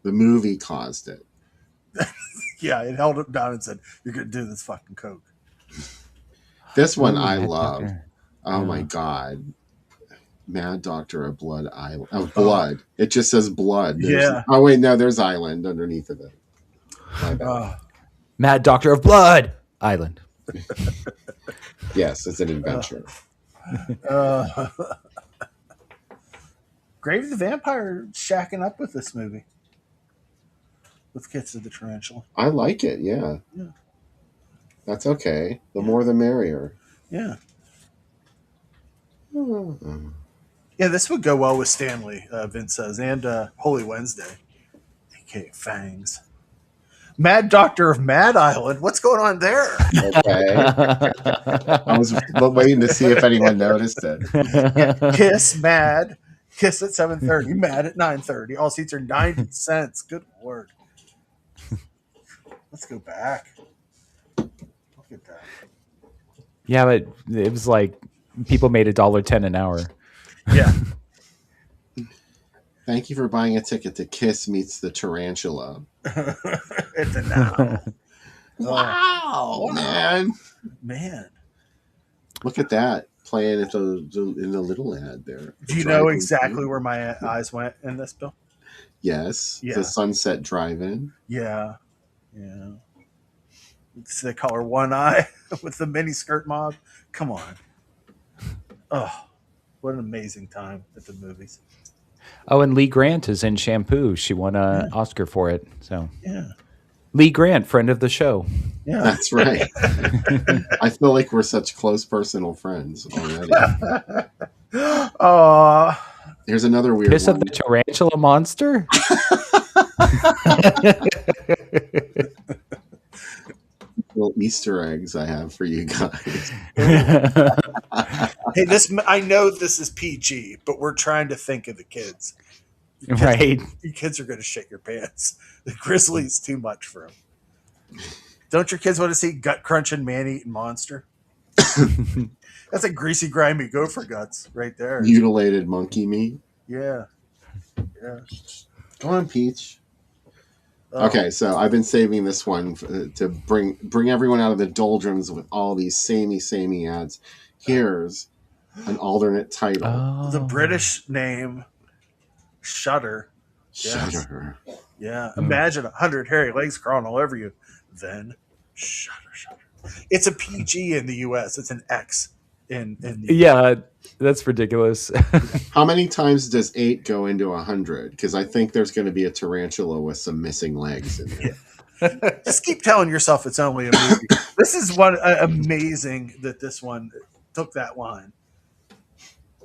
The movie caused it. Yeah, it held him down and said, "You're going to do this fucking coke." This one Ooh, I Mad love. Doctor. Oh my God. Mad Doctor of Blood Island. Oh, Blood. It just says Blood. Yeah. Oh, wait, no, there's Island underneath of it. My bad. Mad Doctor of Blood Island. Yes, it's an adventure. Grave the Vampire shacking up with this movie. With Kiss of the Tarantula. I like it, yeah. Yeah. That's okay. The more the merrier. Yeah. Mm. Yeah, this would go well with Stanley, Vince says, and Holy Wednesday, aka Fangs. Mad Doctor of Mad Island. What's going on there? Okay. I was waiting to see if anyone noticed it. Kiss Mad. Kiss at 7:30. Mad at 9:30. All seats are 90 cents. Good Lord. Let's go back. Look at that. Yeah, but it was like people made $1.10 an hour. Yeah. Thank you for buying a ticket to Kiss Meets the Tarantula. It's a now. Wow, man. Man. Look at that. Playing at in the little ad there. Do you know exactly where my eyes went in this, Bill? Yes. Yeah. The Sunset Drive-In. Yeah. Yeah. It's the color One Eye with the mini skirt mob. Come on. Oh, what an amazing time at the movies. Oh, and Lee Grant is in Shampoo. She won an Oscar for it. So Yeah. Lee Grant, friend of the show. Yeah. That's right. I feel like we're such close personal friends already. Here's another weird Kiss one. of the Tarantula Monster? Little Easter eggs I have for you guys. Hey, I know this is PG, but we're trying to think of the kids. Right. Your kids are going to shit your pants. The Grizzly's too much for them. Don't your kids want to see gut crunching, man eating monster? That's a greasy, grimy gopher guts right there. Mutilated monkey meat. Yeah. Yeah. Come on, Peach. Oh. Okay, so I've been saving this one to bring everyone out of the doldrums with all these samey ads. Here's an alternate title. Oh. The British name, Shudder. Shudder. Yeah. Imagine 100 hairy legs crawling all over you. Then Shudder. It's a PG in the US. It's an X in the Yeah, that's ridiculous. How many times does 8 go into 100? Because I think there's going to be a tarantula with some missing legs in there. Just keep telling yourself it's only a movie. This is one amazing that this one took that line.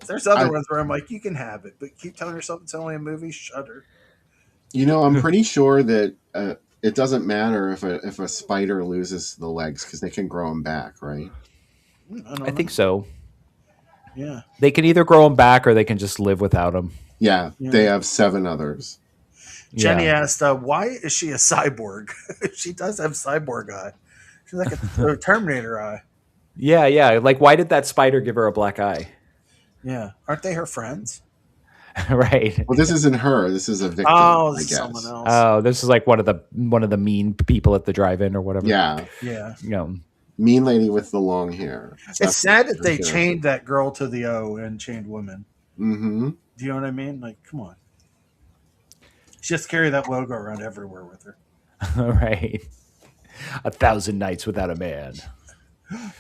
There's other ones where I'm like, you can have it, but keep telling yourself it's only a movie. Shudder. I'm pretty sure that it doesn't matter if a spider loses the legs because they can grow them back, right? I think so. Yeah. They can either grow them back or they can just live without them. Yeah, they have 7 others. Jenny asked, why is she a cyborg? She does have cyborg eye. She's like a Terminator eye. Yeah. Like, why did that spider give her a black eye? Yeah. Aren't they her friends? Right. Well, this isn't her. This is a victim. Oh, I guess. someone else. Oh, this is like one of the mean people at the drive-in or whatever. Yeah. Mean lady with the long hair. It's sad that they chained that girl to the O and chained women. Mm-hmm. Do you know what I mean? Like, come on. She has to carry that logo around everywhere with her. Right. 1,000 nights without a man.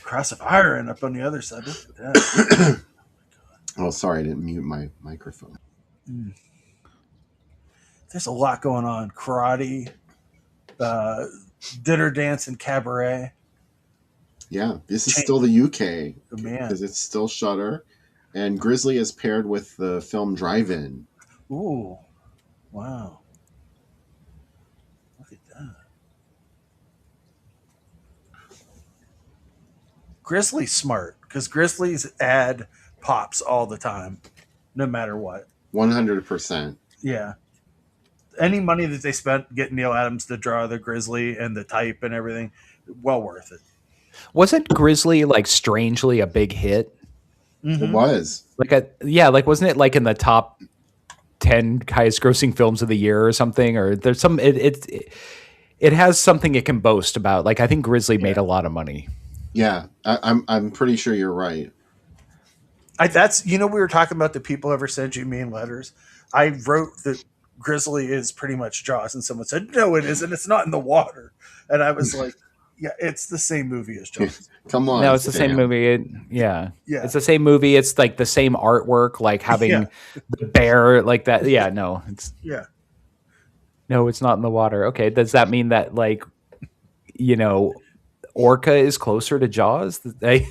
Cross of iron up on the other side. Oh, sorry, I didn't mute my microphone. There's a lot going on. Karate, dinner dance, and cabaret. Yeah, this is still the UK because it's still Shudder, and Grizzly is paired with the film Drive-In. Ooh, wow! Look at that. Grizzly's smart because Grizzly's ad pops all the time, no matter what. 100%. Yeah. Any money that they spent getting Neil Adams to draw the Grizzly and the type and everything, well worth it. Wasn't Grizzly like strangely a big hit? Mm-hmm. It was. Wasn't it like in the top 10 highest grossing films of the year or something? Or there's some it has something it can boast about. Like I think Grizzly made a lot of money. Yeah, I'm pretty sure you're right. We were talking about the people ever send you mean letters. I wrote that Grizzly is pretty much Jaws, and someone said, no, it isn't. It's not in the water. And I was like, yeah, it's the same movie as Jaws. Come on. No, it's the same movie. It's the same movie. It's like the same artwork, like having the bear like that. Yeah, no. No, it's not in the water. Okay, does that mean that like, Orca is closer to Jaws? They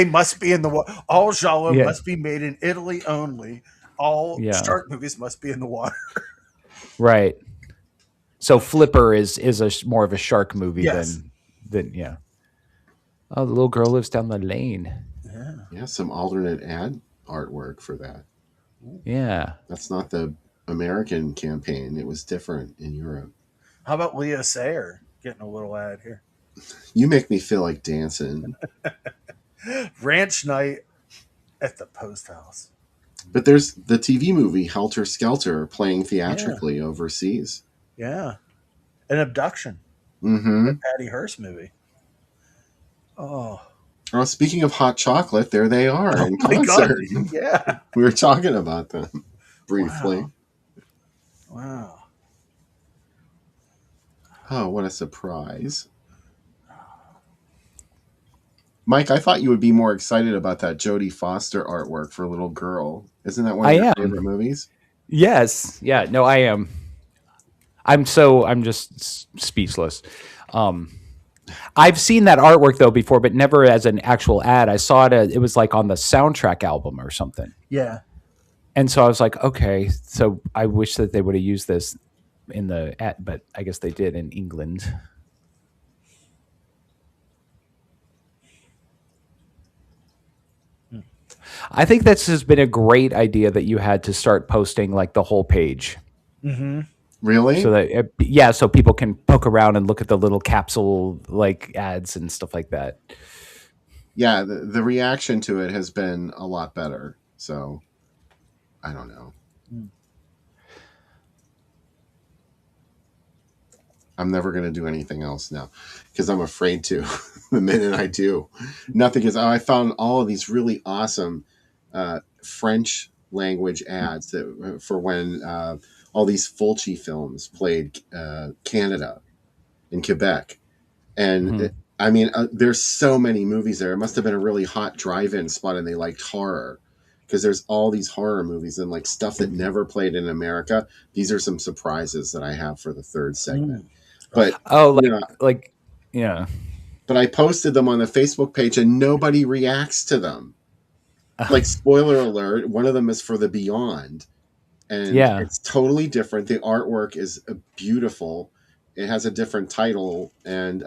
must be in the water. All giallo must be made in Italy only. All shark movies must be in the water. Right. So Flipper is more of a shark movie than. Oh, the little girl lives down the lane. Yeah, some alternate ad artwork for that. Yeah. That's not the American campaign. It was different in Europe. How about Leo Sayer getting a little ad here? You make me feel like dancing. Ranch night at the Post House. But there's the TV movie Helter Skelter playing theatrically overseas. Yeah. An Abduction. Mm-hmm. A Patty Hearst movie. Oh, speaking of hot chocolate, there they are in concert. God. Yeah. We were talking about them briefly. Wow. Oh, what a surprise. Mike, I thought you would be more excited about that Jodie Foster artwork for Little Girl. Isn't that one of your favorite movies? Yes. Yeah, no, I am. I'm just speechless. I've seen that artwork though before, but never as an actual ad. I saw it. It was like on the soundtrack album or something. Yeah. And so I was like, okay, so I wish that they would have used this in the ad, but I guess they did in England. I think this has been a great idea that you had to start posting like the whole page. Mm-hmm. Really? So that so people can poke around and look at the little capsule like ads and stuff like that. Yeah, the reaction to it has been a lot better. So I don't know. I'm never going to do anything else now because I'm afraid to. The minute I do, nothing is. I found all of these really awesome French language ads that for when all these Fulci films played Canada in Quebec, and there's so many movies there. It must have been a really hot drive-in spot, and they liked horror because there's all these horror movies and like stuff that never played in America. These are some surprises that I have for the third segment. But but I posted them on the Facebook page and nobody reacts to them. Like, spoiler alert, one of them is for the Beyond, and Yeah. it's totally different. The artwork is beautiful. It has a different title, and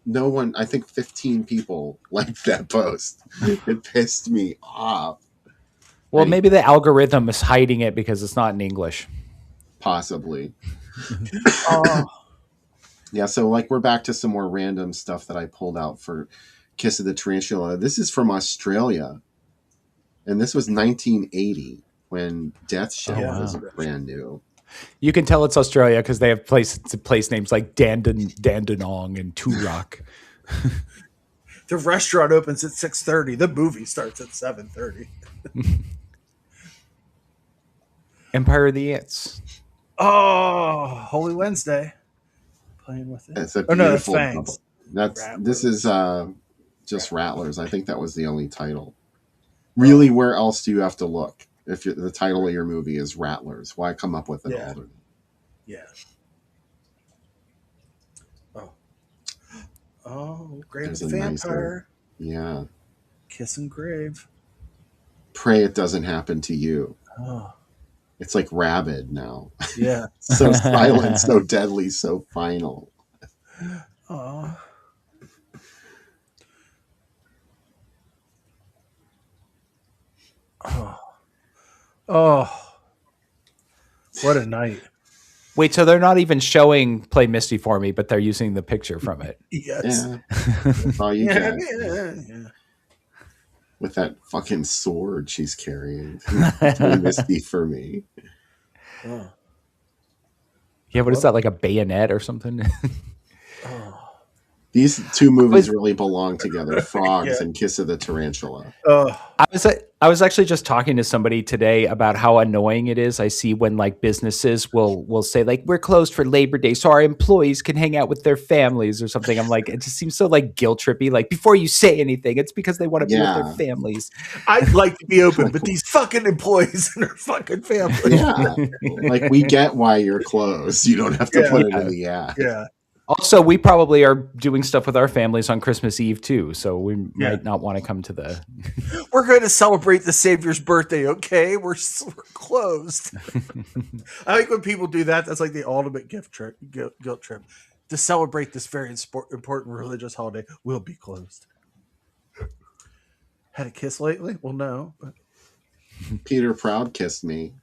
no one, I think 15 people liked that post. It pissed me off. Well, maybe the algorithm is hiding it because it's not in English. Possibly. Oh, Yeah, so like we're back to some more random stuff that I pulled out for Kiss of the Tarantula. This is from Australia, and this was 1980 when Death Ship Yeah. was brand new. You can tell it's Australia because they have place names like Dandenong and Turok. the restaurant opens at 6:30. The movie starts at 7:30. Empire of the Ants. Oh, Holy Wednesday. Playing with it. It's a Oh no, that's beautiful Fangs. bubble. This is just Rattlers. I think that was the only title. Really, where else do you have to look if the title of your movie is Rattlers? Why come up with an alternate? Yeah. Oh, Grave There's of the a nice Vampire. Yeah. Kissing Grave. Pray it doesn't happen to you. Oh, It's like Rabid now. yeah. So silent, so deadly, so final. Oh. Oh. What a night. Wait, so they're not even showing Play Misty for Me, but they're using the picture from it. Yes. Yeah. That's all you get. Yeah. With that fucking sword she's carrying. Misty for me. Oh. Yeah, what is that, like a bayonet or something? Oh. These two movies really belong together. Frogs Yeah. and Kiss of the Tarantula. Oh. I was actually just talking to somebody today about how annoying it is. I see when like businesses will say like we're closed for Labor Day so our employees can hang out with their families or something. I'm like, it just seems so like guilt trippy. Like before you say anything, it's because they want to be with their families. I'd like to be open, but these fucking employees and their fucking families. Yeah. Like we get why you're closed. You don't have to put it in the ad. Yeah. Also, we probably are doing stuff with our families on Christmas Eve too, so we might not want to come to the. We're going to celebrate the Savior's birthday, okay? We're closed. I think when people do that, that's like the ultimate guilt trip. To celebrate this very important religious holiday, we'll be closed. Had a kiss lately? Well, no. But... Peter Proud kissed me.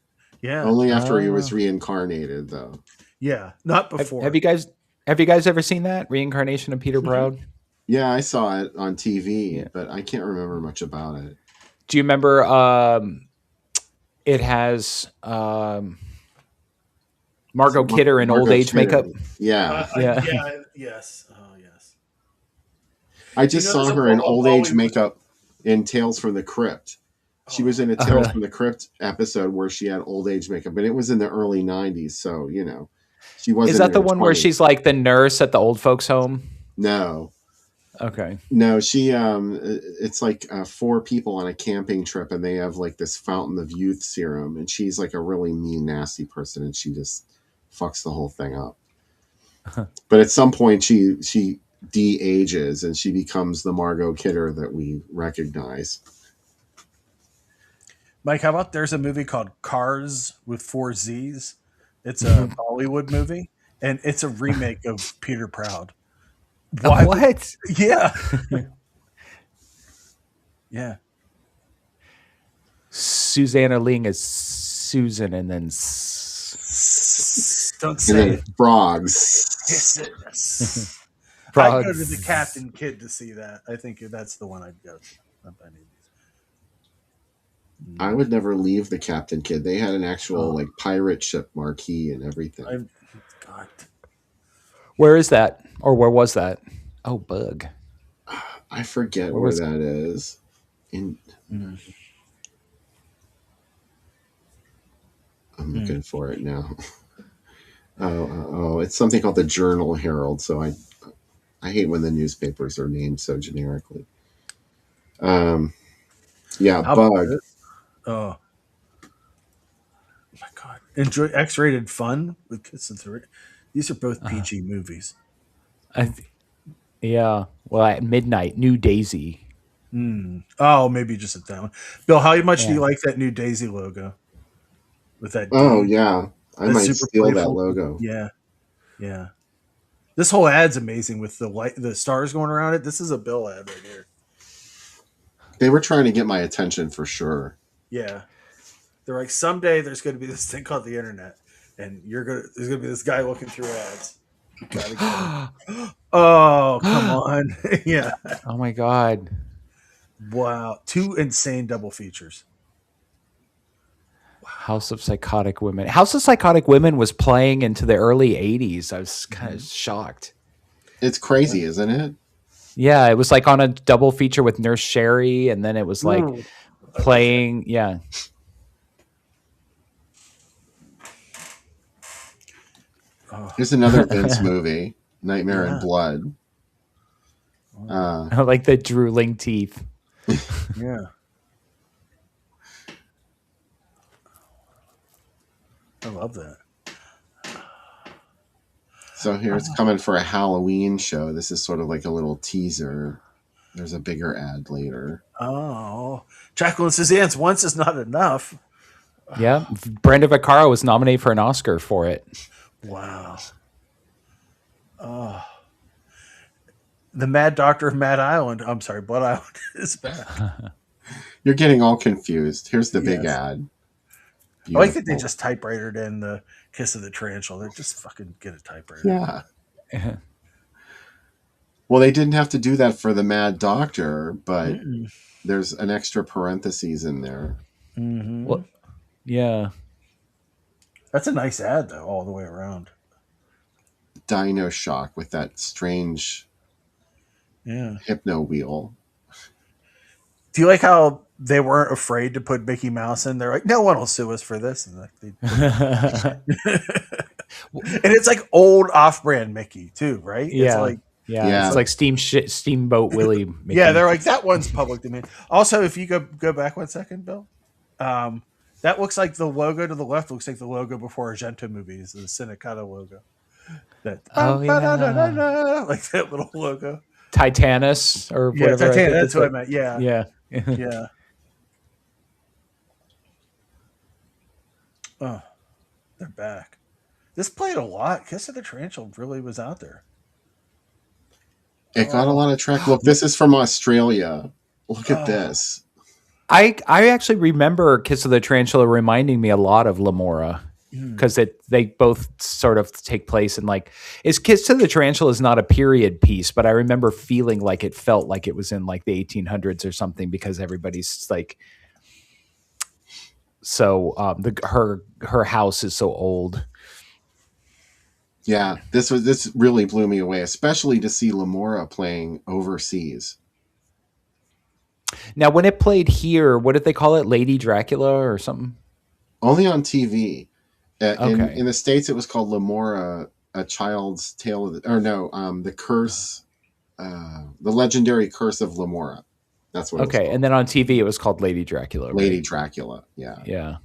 Yeah. Only after he was reincarnated, though. Yeah, not before. Have you guys ever seen that Reincarnation of Peter Proud? Yeah, I saw it on TV, but I can't remember much about it. Do you remember? It has Margot Kidder in old age makeup. Yeah, yes. Oh, yes. I just saw her in old age makeup in Tales from the Crypt. She was in a Tales from the Crypt episode where she had old age makeup, but it was in the early '90s, so you know. She wasn't. Is that the one 20s. Where she's like the nurse at the old folks' home? No. Okay. No, she. It's like 4 people on a camping trip, and they have like this Fountain of Youth serum, and she's like a really mean, nasty person, and she just fucks the whole thing up. But at some point, she de-ages, and she becomes the Margot Kidder that we recognize. Mike, how about there's a movie called Cars with 4 Z's? It's a Bollywood movie, and it's a remake of Peter Proud. Why? What? Yeah. Yeah. Susanna Ling is Susan, and then don't say it. Frogs. I'd go to the Captain Kidd to see that. I think that's the one I'd go to. I would never leave the Captain Kidd. They had an actual like pirate ship marquee and everything. God. Where is that? Or where was that? Oh, bug. I forget where that is. I'm looking for it now. Oh, it's something called the Journal Herald. So I hate when the newspapers are named so generically. Yeah, Bug. Oh my God! Enjoy X-rated fun with Kiss of the. These are both PG movies. Yeah. Well, at midnight, New Daisy. Oh, maybe just at that one. Bill, how much do Yeah. you like that new Daisy logo with that Oh D? yeah, I That's might super steal that playful. logo. Yeah, yeah. This whole ad's amazing with the light, the stars going around it. This is a Bill ad right here. They were trying to get my attention for sure. Yeah, they're like, someday there's going to be this thing called the internet, and there's going to be this guy looking through ads. You gotta get him. Oh, come on. Yeah. Oh my God. Wow. 2 insane double features. House of Psychotic Women. House of Psychotic Women was playing into the early 80s. I was kind of shocked. It's crazy, isn't it? Yeah, it was like on a double feature with Nurse Sherry, and then it was like playing. Yeah. Here's another Vince movie, Nightmare in Blood. Like the drooling teeth. Yeah. I love that. So here it's coming for a Halloween show. This is sort of like a little teaser. There's a bigger ad later. Oh, Jacqueline Suzanne's Once Is Not Enough. Yeah. Brenda Vaccaro was nominated for an Oscar for it. Wow. Oh. The Mad Doctor of Mad Island. I'm sorry, Blood Island is back. You're getting all confused. Here's the big Yes. ad. I like that they just typewritered in the Kiss of the Tarantula. They're just fucking get a typewriter. Yeah. Well, they didn't have to do that for the Mad Doctor, but there's an extra parentheses in there. Mm-hmm. Well, yeah. That's a nice ad, though, all the way around. Dino Shock with that strange hypno wheel. Do you like how they weren't afraid to put Mickey Mouse in? They're like, no one will sue us for this. And, and it's like old off-brand Mickey, too, right? Yeah. It's like, yeah. It's like Steamboat Willie. Mickey. Yeah, they're like, that one's public domain. Also, if you go back 1 second, Bill, that looks like the logo to the left looks like the logo before Argento movies, the Cinecata logo. That like that little logo. Titanus or whatever. Titanus, that's what I meant. Yeah. Yeah. Yeah. Oh, they're back. This played a lot. Kiss of the Tarantula really was out there. It got a lot of track. Look, this is from Australia. Look at this. I actually remember Kiss of the Tarantula reminding me a lot of Lamora because they both sort of take place in like Kiss of the Tarantula is not a period piece, but I remember feeling like it felt like it was in like the 1800s or something because everybody's like so her house is so old. Yeah, this really blew me away, especially to see Lamora playing overseas. Now, when it played here, what did they call it? Lady Dracula or something? Only on TV. Okay. In the States, it was called Lamora, A Child's Tale of the curse, the legendary curse of Lamora. That's what. Okay, and then on TV, it was called Lady Dracula. Right? Lady Dracula. Yeah. Yeah.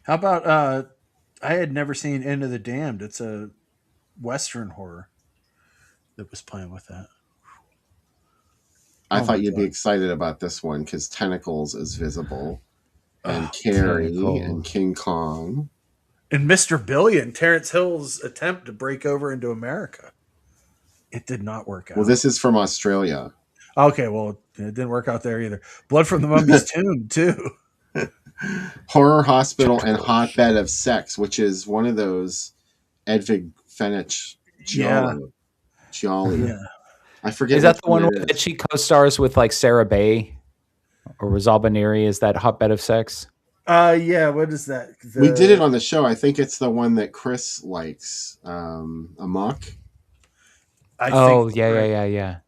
How about I had never seen Into the Damned. It's a Western horror that was playing with that. I thought you'd be excited about this one because Tentacles is visible, and Carrie and King Kong, and Mr. Billion, Terrence Hill's attempt to break over into America. It did not work out. Well, this is from Australia. Okay, well, it didn't work out there either. Blood from the Mummy's Tomb too. Horror Hospital and Hotbed of Sex, which is one of those Edvig Fenech Giallo. Yeah. I forget. Is that the one that she co-stars with like Sarah Bay or Rizal Baneri? Is that Hotbed of Sex? Yeah. What is that? We did it on the show. I think it's the one that Chris likes. Amok. Yeah.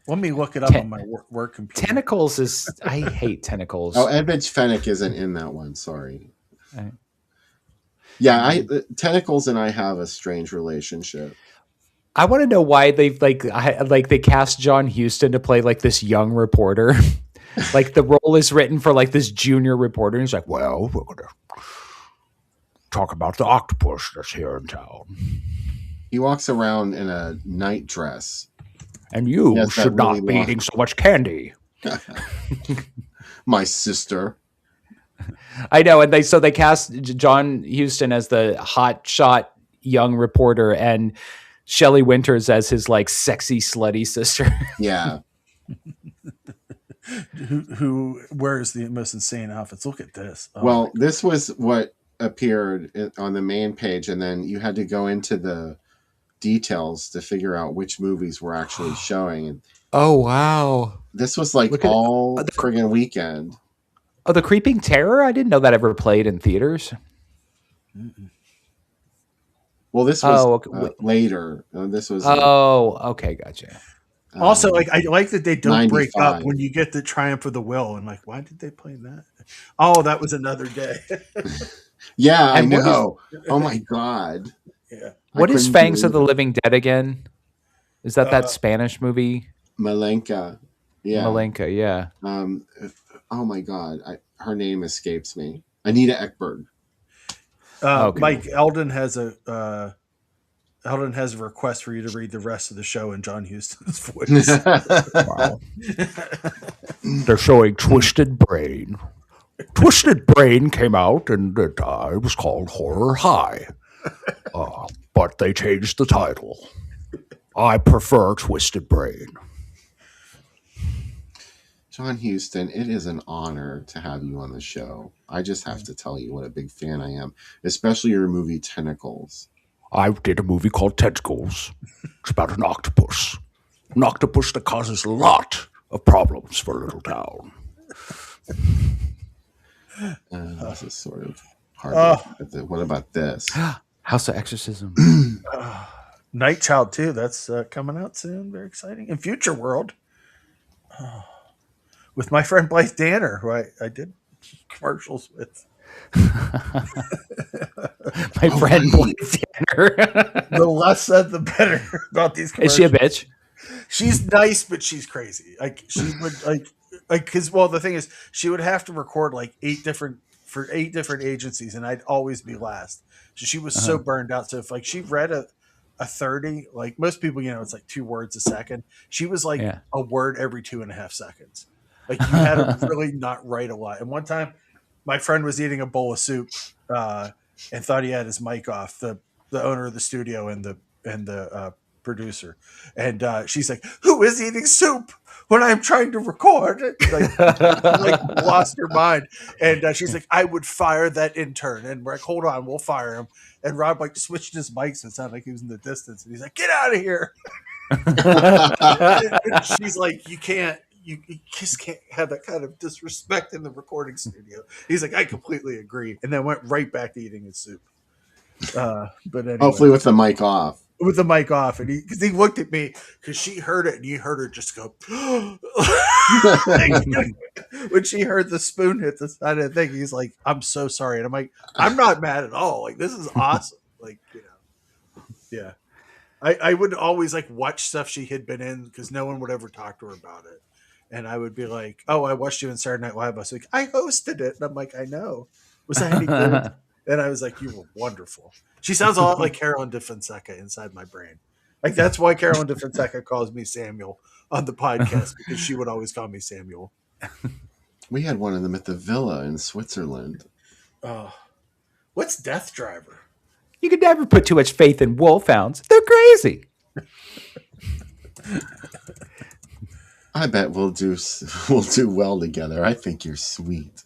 Let me look it up on my work computer. Tentacles is. I hate Tentacles. Oh, Edvig Fenech isn't in that one. Sorry. Yeah, Tentacles and I have a strange relationship. I want to know why they they cast John Huston to play like this young reporter. Like the role is written for like this junior reporter. And he's like, well, we're going to talk about the octopus that's here in town. He walks around in a night dress. And you Yes, that should really not be long- eating so much candy. My sister. I know, and they cast John Huston as the hot shot young reporter and Shelley Winters as his like sexy slutty sister. Yeah. Who wears the most insane outfits? Look at this. Oh Well, this was what appeared on the main page, and then you had to go into the details to figure out which movies were actually showing. And Oh wow! this was like all friggin' weekend. Oh, The Creeping Terror? I didn't know that ever played in theaters. Well, this was later. This was. Okay, gotcha. Also, like I like that they don't 95. break up when you get the Triumph of the Will. And like, why did they play that? Oh, that was another day. Yeah, I And what know. Oh my god. Yeah. What is couldn't Fangs of the believe it. Living Dead again? Is that Spanish movie? Malenka. Yeah. Malenka, yeah. Oh my god. Her name escapes me. Anita Ekberg. Okay. Mike Eldon has a request for you to read the rest of the show in John Huston's voice. Wow. They're showing Twisted Brain. Twisted Brain came out, and it was called Horror High. But they changed the title. I prefer Twisted Brain. John Huston, it is an honor to have you on the show. I just have to tell you what a big fan I am, especially your movie Tentacles. I did a movie called Tentacles. It's about an octopus. An octopus that causes a lot of problems for a little town. This is sort of hard. What about this? House of Exorcism. Night Child 2, that's coming out soon. Very exciting. In Future World, with my friend Blythe Danner, who I did commercials with. My friend Blythe Danner. The less said, the better about these commercials. Is she a bitch? She's nice, but she's crazy. Like she would because the thing is, she would have to record like 8 different agencies, and I'd always be last. So she was so burned out. So if like she read a 30, like most people, it's like 2 words a second. She was like a word every 2.5 seconds. Like you had to really not write a lot. And one time, my friend was eating a bowl of soup and thought he had his mic off. The owner of the studio and the producer, and she's like, "Who is eating soup when I'm trying to record?" Like lost her mind. And she's like, "I would fire that intern." And we're like, "Hold on, we'll fire him." And Rob like switched his mics and it sounded like he was in the distance. And he's like, "Get out of here!" And she's like, "You can't. You just can't have that kind of disrespect in the recording studio." He's like, "I completely agree," and then went right back to eating his soup. But anyway, Hopefully with the mic off. With the mic off, and because he looked at me because she heard it, and you heard her just go. When she heard the spoon hit the side of the thing, he's like, "I'm so sorry," and I'm like, "I'm not mad at all. Like this is awesome." Like yeah. I would always like watch stuff she had been in because no one would ever talk to her about it. And I would be like, "Oh, I watched you in Saturday Night Live." I was like, "I hosted it." And I'm like, "I know. Was that any good?" And I was like, "You were wonderful." She sounds a lot like Carolyn DeFonseca inside my brain. Like that's why Carolyn DeFonseca calls me Samuel on the podcast, because she would always call me Samuel. We had one of them at the villa in Switzerland. What's Death Driver? You could never put too much faith in wolfhounds. They're crazy. I bet we'll do well together. I think you're sweet.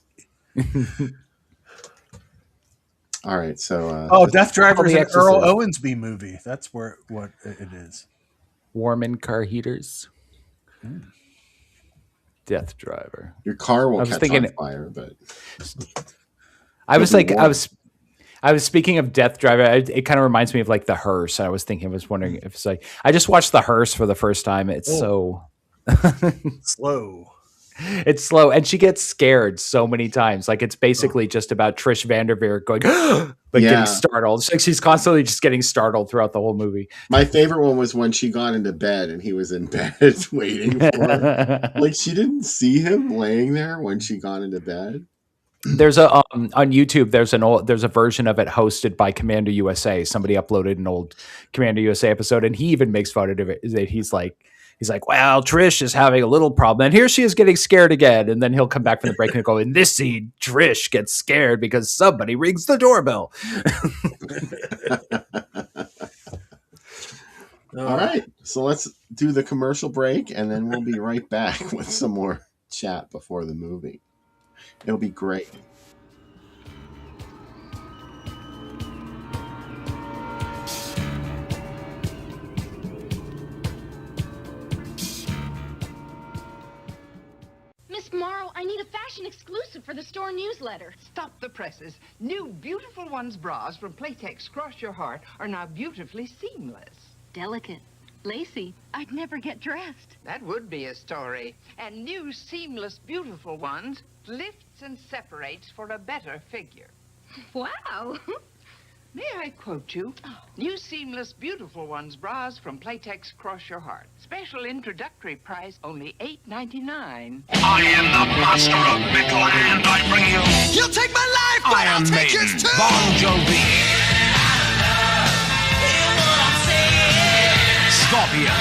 All right, so Death Driver is an Exorcist. Earl Owensby movie. That's what it is. Warm car heaters. Death Driver. Your car will catch on fire, but I was speaking of Death Driver. It kind of reminds me of like The Hearse. I was wondering if it's like I just watched The Hearse for the first time. It's so slow. It's slow, and she gets scared so many times. Like it's basically just about Trish Vanderveer going, getting startled. It's like she's constantly just getting startled throughout the whole movie. My favorite one was when she got into bed and he was in bed waiting for her. Like she didn't see him laying there when she got into bed. There's a on YouTube. There's a version of it hosted by Commander USA. Somebody uploaded an old Commander USA episode, and he even makes fun of it. That he's like, well, Trish is having a little problem, and here she is getting scared again. And then he'll come back from the break and go, in this scene, Trish gets scared because somebody rings the doorbell. All right, so let's do the commercial break, and then we'll be right back with some more chat before the movie. It'll be great. Miss Morrow, I need a fashion exclusive for the store newsletter. Stop the presses. New Beautiful Ones bras from Playtex Cross Your Heart are now beautifully seamless. Delicate, lacy. I'd never get dressed. That would be a story. And new Seamless Beautiful Ones lifts and separates for a better figure. Wow. May I quote you? New Seamless Beautiful Ones bras from Playtex Cross Your Heart. Special introductory price only $8.99. I am the master of metal and I bring you... You'll take my life, but I'll take yours too! Bon Jovi. Scorpion.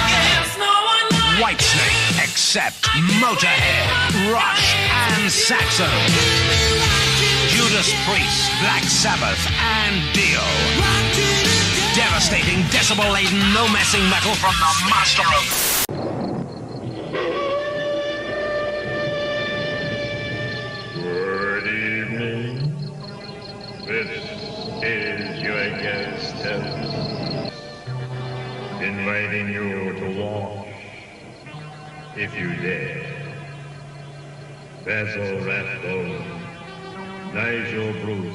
Whitesnake, Accept, Motorhead, Rush, and Saxo. Judas Priest, Black Sabbath, and Dio. Devastating, decibel-laden, no-messing metal from the master of... Good evening. This is your guest host, inviting you to watch, if you dare, Basil Rathbone, Nigel Bruce,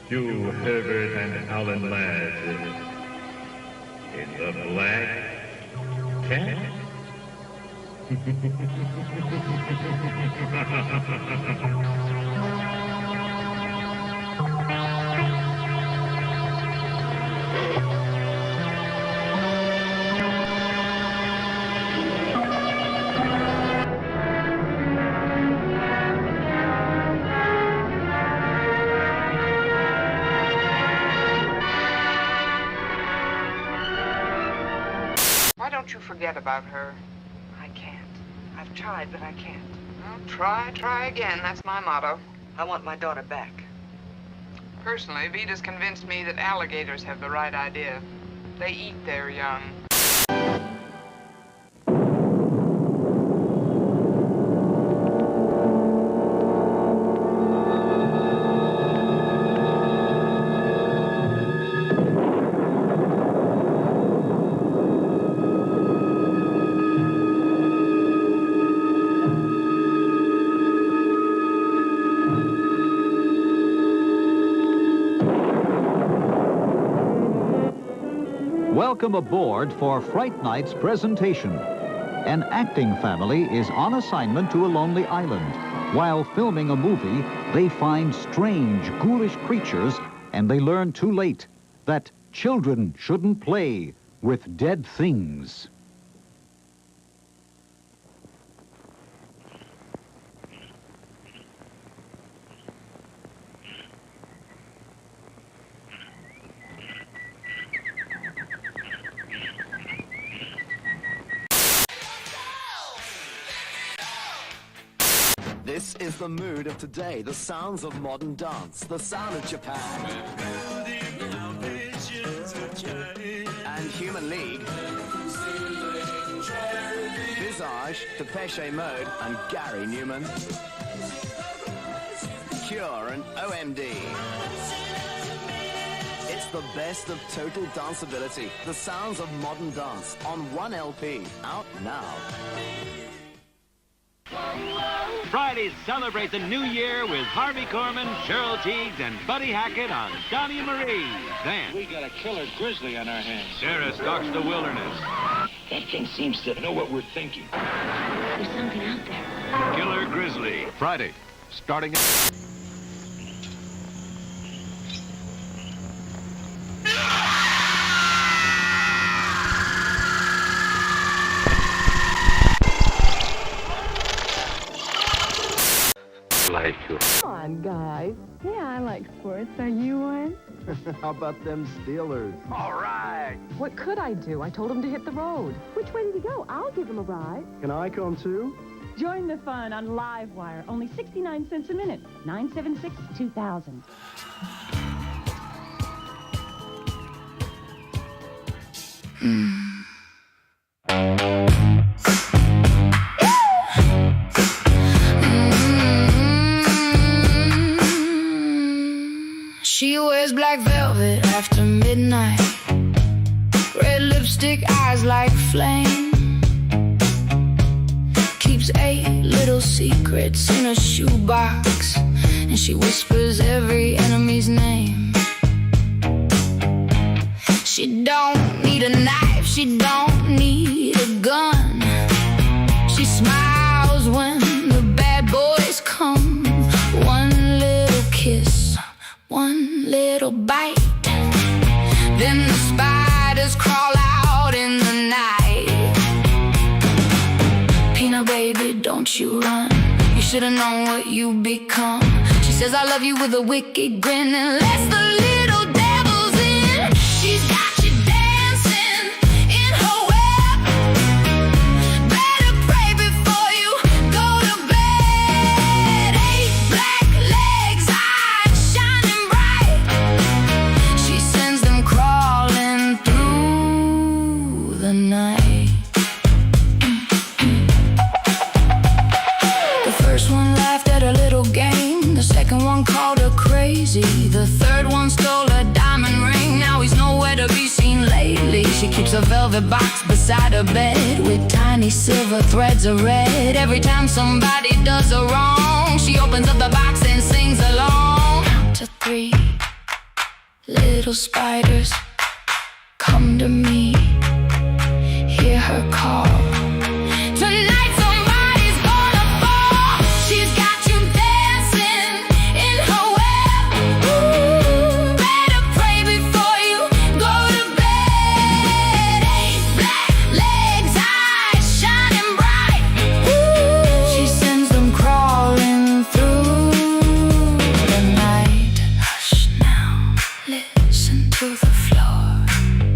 Hugh Herbert, and Alan Ladd in the Black Cat. Why don't you forget about her? I can't. I've tried, but I can't. Well, try again. That's my motto. I want my daughter back. Personally, Vita's convinced me that alligators have the right idea. They eat their young. Welcome aboard for Fright Night's presentation. An acting family is on assignment to a lonely island. While filming a movie, they find strange, ghoulish creatures, and they learn too late that children shouldn't play with dead things. This is the mood of today, the sounds of modern dance, the sound of Japan. And Human League. Visage, Depeche Mode, and Gary Newman. Cure and OMD. It's the best of total danceability, the sounds of modern dance on one LP, out now. Fridays celebrate the new year with Harvey Korman, Cheryl Tiegs, and Buddy Hackett on Donnie and Marie. Then we got a killer grizzly on our hands. Sarah stalks the wilderness. That thing seems to know what we're thinking. There's something out there. Killer Grizzly. Friday, starting at... like you. Come on, guys. Yeah, I like sports. Are you one? How about them Steelers? All right. What could I do? I told him to hit the road. Which way did he go? I'll give him a ride. Can I come too? Join the fun on Livewire. Only 69 cents a minute. 976-2000. She wears black velvet after midnight, red lipstick, eyes like flame, keeps 8 little secrets in a shoebox, and she whispers every enemy's name. She don't need a knife, she don't need a gun. She smiles when the bad boys come. One little kiss, one little bite, then the spiders crawl out in the night. Peanut baby, don't you run. You should've known what you become. She says I love you with a wicked grin and lets the little devils in. She's got you dancing in her web. Better pray before you go to bed. 8 black legs, eyes shining bright. She sends them crawling through the night. The first one laughed at a little game. The second one called her crazy. The third one stole a diamond ring. Now he's nowhere to be seen lately. She keeps a velvet box beside her bed with tiny silver threads of red. Every time somebody does her wrong, she opens up the box and sings along. Count to 3. Little spiders, come to me. Hear her call. Tonight somebody's gonna fall. She's got you dancing in her web. Ooh, better pray before you go to bed. 8 black legs, eyes shining bright. Ooh, she sends them crawling through the night. Hush now, listen to the floor.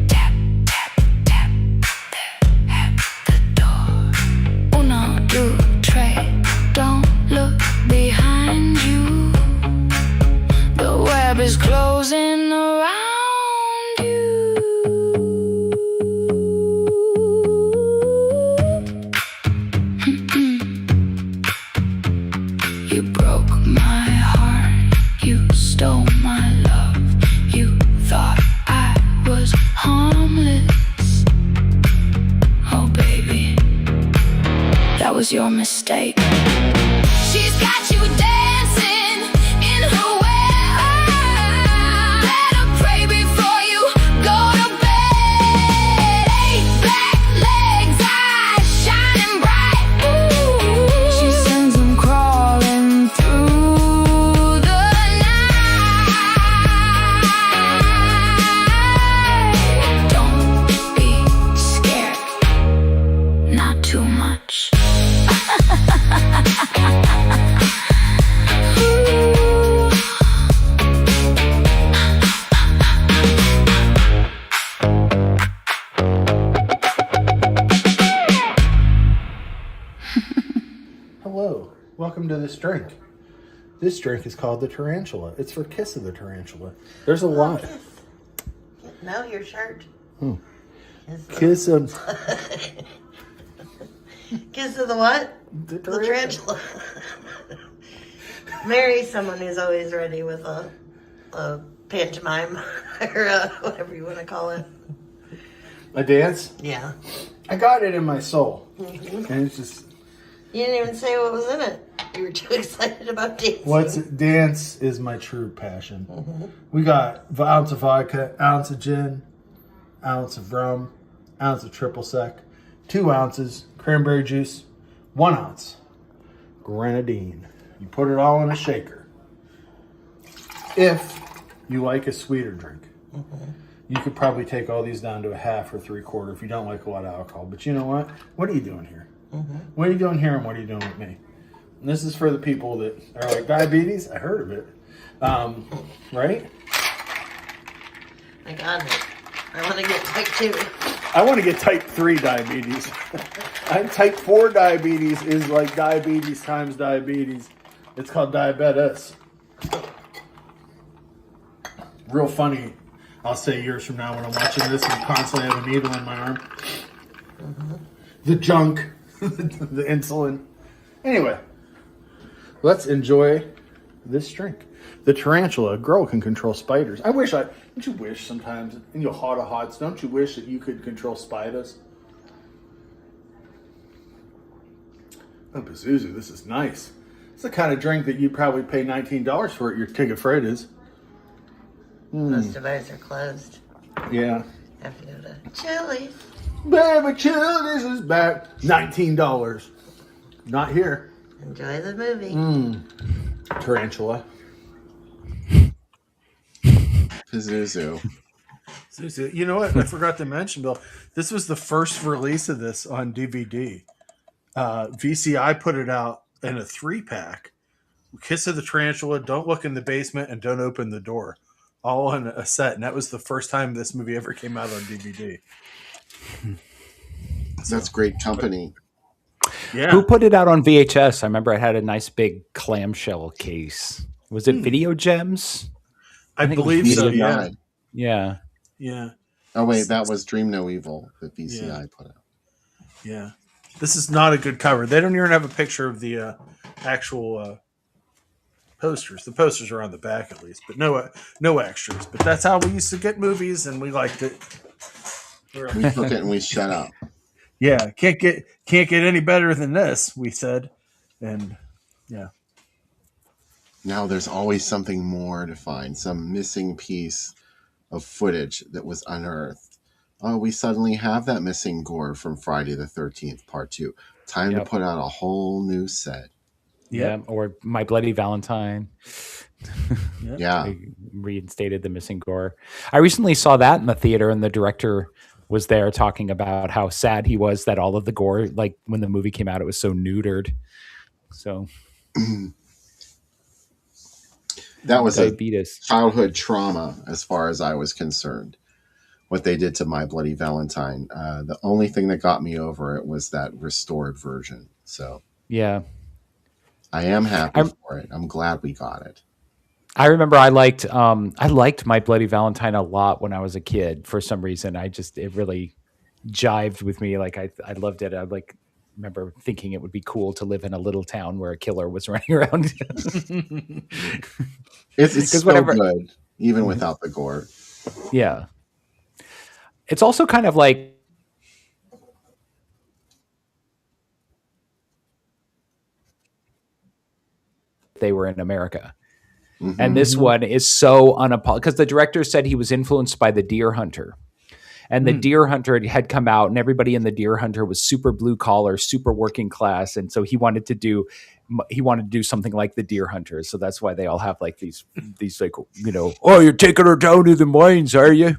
Tap, tap, tap, they're at the door. Uno, two, tres, don't look behind you. The web is closing around you. You broke my heart, you stole my love. You thought I was harmless. Oh baby, that was your mistake. She's got you dancing in her web. Better pray before you go to bed. 8 black legs, eyes shining bright. Ooh, she sends them crawling through the night. Don't be scared, not too much. Hello, welcome to this drink. This drink is called the Tarantula. It's for Kiss of the Tarantula. There's a lot. No, your shirt. Kiss of Kiss of the what? the The tarantula. Marry someone who's always ready with a pantomime or whatever you want to call it. A dance? Yeah. I got it in my soul. Mhm. And it's just, You didn't even say what was in it. You were too excited about dancing. dance is my true passion. We got an ounce of vodka, ounce of gin, ounce of rum, ounce of triple sec, 2 ounces cranberry juice, 1 ounce grenadine. You put it all in a shaker. If you like a sweeter drink, you could probably take all these down to a half or 3/4 if you don't like a lot of alcohol. But you know what? What are you doing here? What are you doing here and what are you doing with me? And this is for the people that are like, diabetes? I heard of it. Right? I got it. I want to get type 2. I want to get type 3 diabetes. I'm type 4 diabetes is like diabetes times diabetes. It's called diabetes. Real funny. I'll say years from now when I'm watching this and constantly have a needle in my arm. The junk. The insulin. Anyway. Let's enjoy this drink. The Tarantula. A girl can control spiders. Don't you wish sometimes, in your heart of hearts, don't you wish that you could control spiders? Oh, Pazuzu, this is nice. It's the kind of drink that you'd probably pay $19 for at your Tig Freitas. Most of ours are closed. Yeah. Have to go to Chili's. Baby, Chili's is back. $19. Not here. Enjoy the movie. Tarantula. Pazuzu. You know what? I forgot to mention, Bill. This was the first release of this on DVD. VCI put it out in a 3-pack. Kiss of the Tarantula, Don't Look in the Basement, and Don't Open the Door. All in a set. And that was the first time this movie ever came out on DVD. That's great company. Yeah. Who put it out on VHS? I remember it had a nice big clamshell case. Was it Video Gems? I believe so, yeah. Yeah. Yeah. Oh, wait, that was Dream No Evil that VCI put out. Yeah. This is not a good cover. They don't even have a picture of the actual posters. The posters are on the back at least, but no extras. But that's how we used to get movies, and we liked it. We took it and we shut up. Yeah, can't get any better than this, we said. And yeah. Now there's always something more to find, some missing piece of footage that was unearthed. Oh, we suddenly have that missing gore from Friday the 13th, part 2. Time to put out a whole new set. Yeah, or My Bloody Valentine. Yeah. They reinstated the missing gore. I recently saw that in the theater, and the director was there talking about how sad he was that all of the gore, like when the movie came out, it was so neutered. So that was diabetes. A childhood trauma as far as I was concerned. What they did to My Bloody Valentine. The only thing that got me over it was that restored version. So yeah, I am happy for it. I'm glad we got it. I remember I liked My Bloody Valentine a lot when I was a kid. For some reason, it really jived with me. Like I loved it. I remember thinking it would be cool to live in a little town where a killer was running around. It's so good, even without the gore. Yeah, it's also kind of like they were in America. Mm-hmm. And this one is so unapologetic because the director said he was influenced by The Deer Hunter. And The Deer Hunter had come out, and everybody in The Deer Hunter was super blue collar, super working class, and so he wanted to do something like The Deer Hunter. So that's why they all have like these like, you know, oh, you're taking her down to the mines, are you?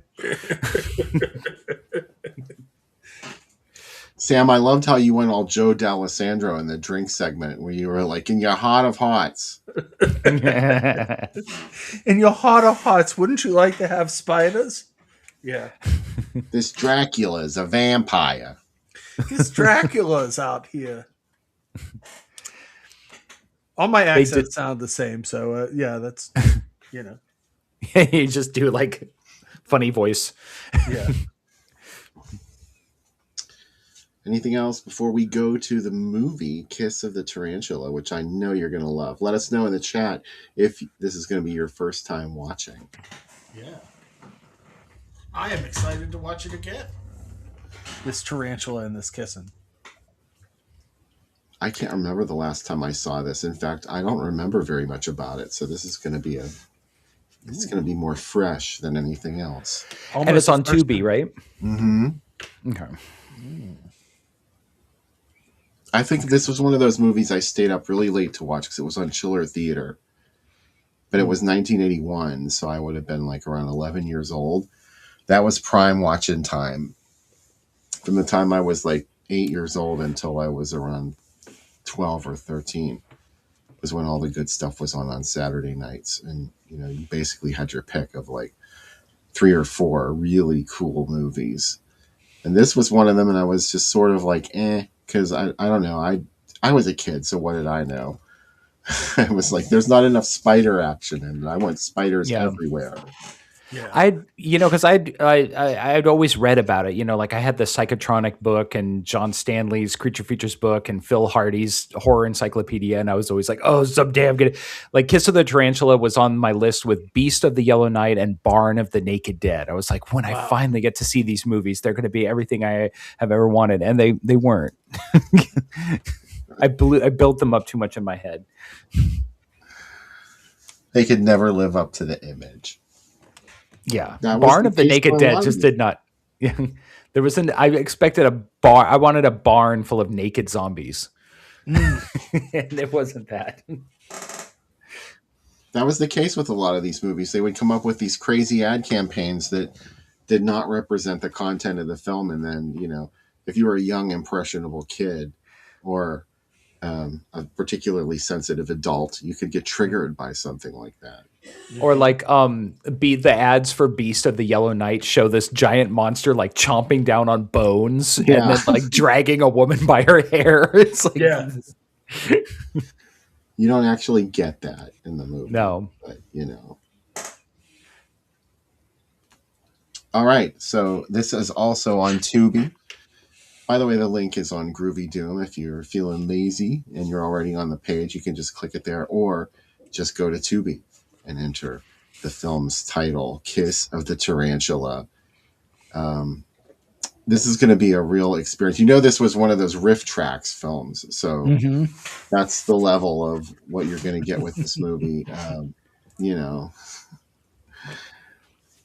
Sam, I loved how you went all Joe D'Alessandro in the drink segment where you were like, in your heart of hearts. In your heart of hearts, wouldn't you like to have spiders? Yeah. This Dracula is a vampire. This Dracula's out here. All my accents sound the same, so yeah, that's, you know. You just do like funny voice. Yeah. Anything else before we go to the movie Kiss of the Tarantula, which I know you're going to love? Let us know in the chat if this is going to be your first time watching. Yeah. I am excited to watch it again. This tarantula and this kissing. I can't remember the last time I saw this. In fact, I don't remember very much about it. So this is going to be it's going to be more fresh than anything else. And it's on Tubi, right? Mm-hmm. Okay. I think this was one of those movies I stayed up really late to watch because it was on Chiller Theater. But it was 1981, so I would have been like around 11 years old. That was prime watching time. From the time I was like 8 years old until I was around 12 or 13. was when all the good stuff was on Saturday nights. And, you know, you basically had your pick of like 3 or 4 really cool movies. And this was one of them, and I was just sort of like, because I don't know. I was a kid, so what did I know? I was like, there's not enough spider action in it. I want spiders everywhere. Yeah. Because I'd always read about it. You know, like I had the Psychotronic book and John Stanley's Creature Features book and Phil Hardy's Horror Encyclopedia, and I was always like, oh, someday I'm gonna like Kiss of the Tarantula was on my list with Beast of the Yellow Night and Barn of the Naked Dead. I was like, when I finally get to see these movies, they're going to be everything I have ever wanted, and they weren't. I built them up too much in my head. They could never live up to the image. Yeah, Barn of the Naked Dead just did not. Yeah, there was I expected a bar. I wanted a barn full of naked zombies, and it wasn't that. That was the case with a lot of these movies. They would come up with these crazy ad campaigns that did not represent the content of the film, and then, you know, if you were a young impressionable kid or a particularly sensitive adult, you could get triggered by something like that. Or like the ads for Beast of the Yellow Night show this giant monster like chomping down on bones and then like dragging a woman by her hair. It's like you don't actually get that in the movie. No. But, you know. All right, so this is also on Tubi. By the way, the link is on Groovy Doom. If you're feeling lazy and you're already on the page, you can just click it there, or just go to Tubi and enter the film's title, Kiss of the Tarantula. This is going to be a real experience. You know, this was one of those riff tracks films, so that's the level of what you're going to get with this movie. You know,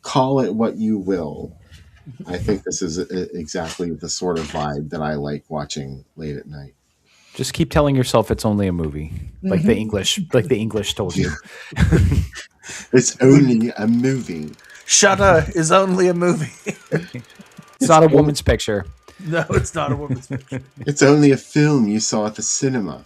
call it what you will. I think this is exactly the sort of vibe that I like watching late at night. Just keep telling yourself it's only a movie, like the English told you. It's only a movie. Shutter is only a movie. It's not a woman's picture. No, it's not a woman's picture. It's only a film you saw at the cinema.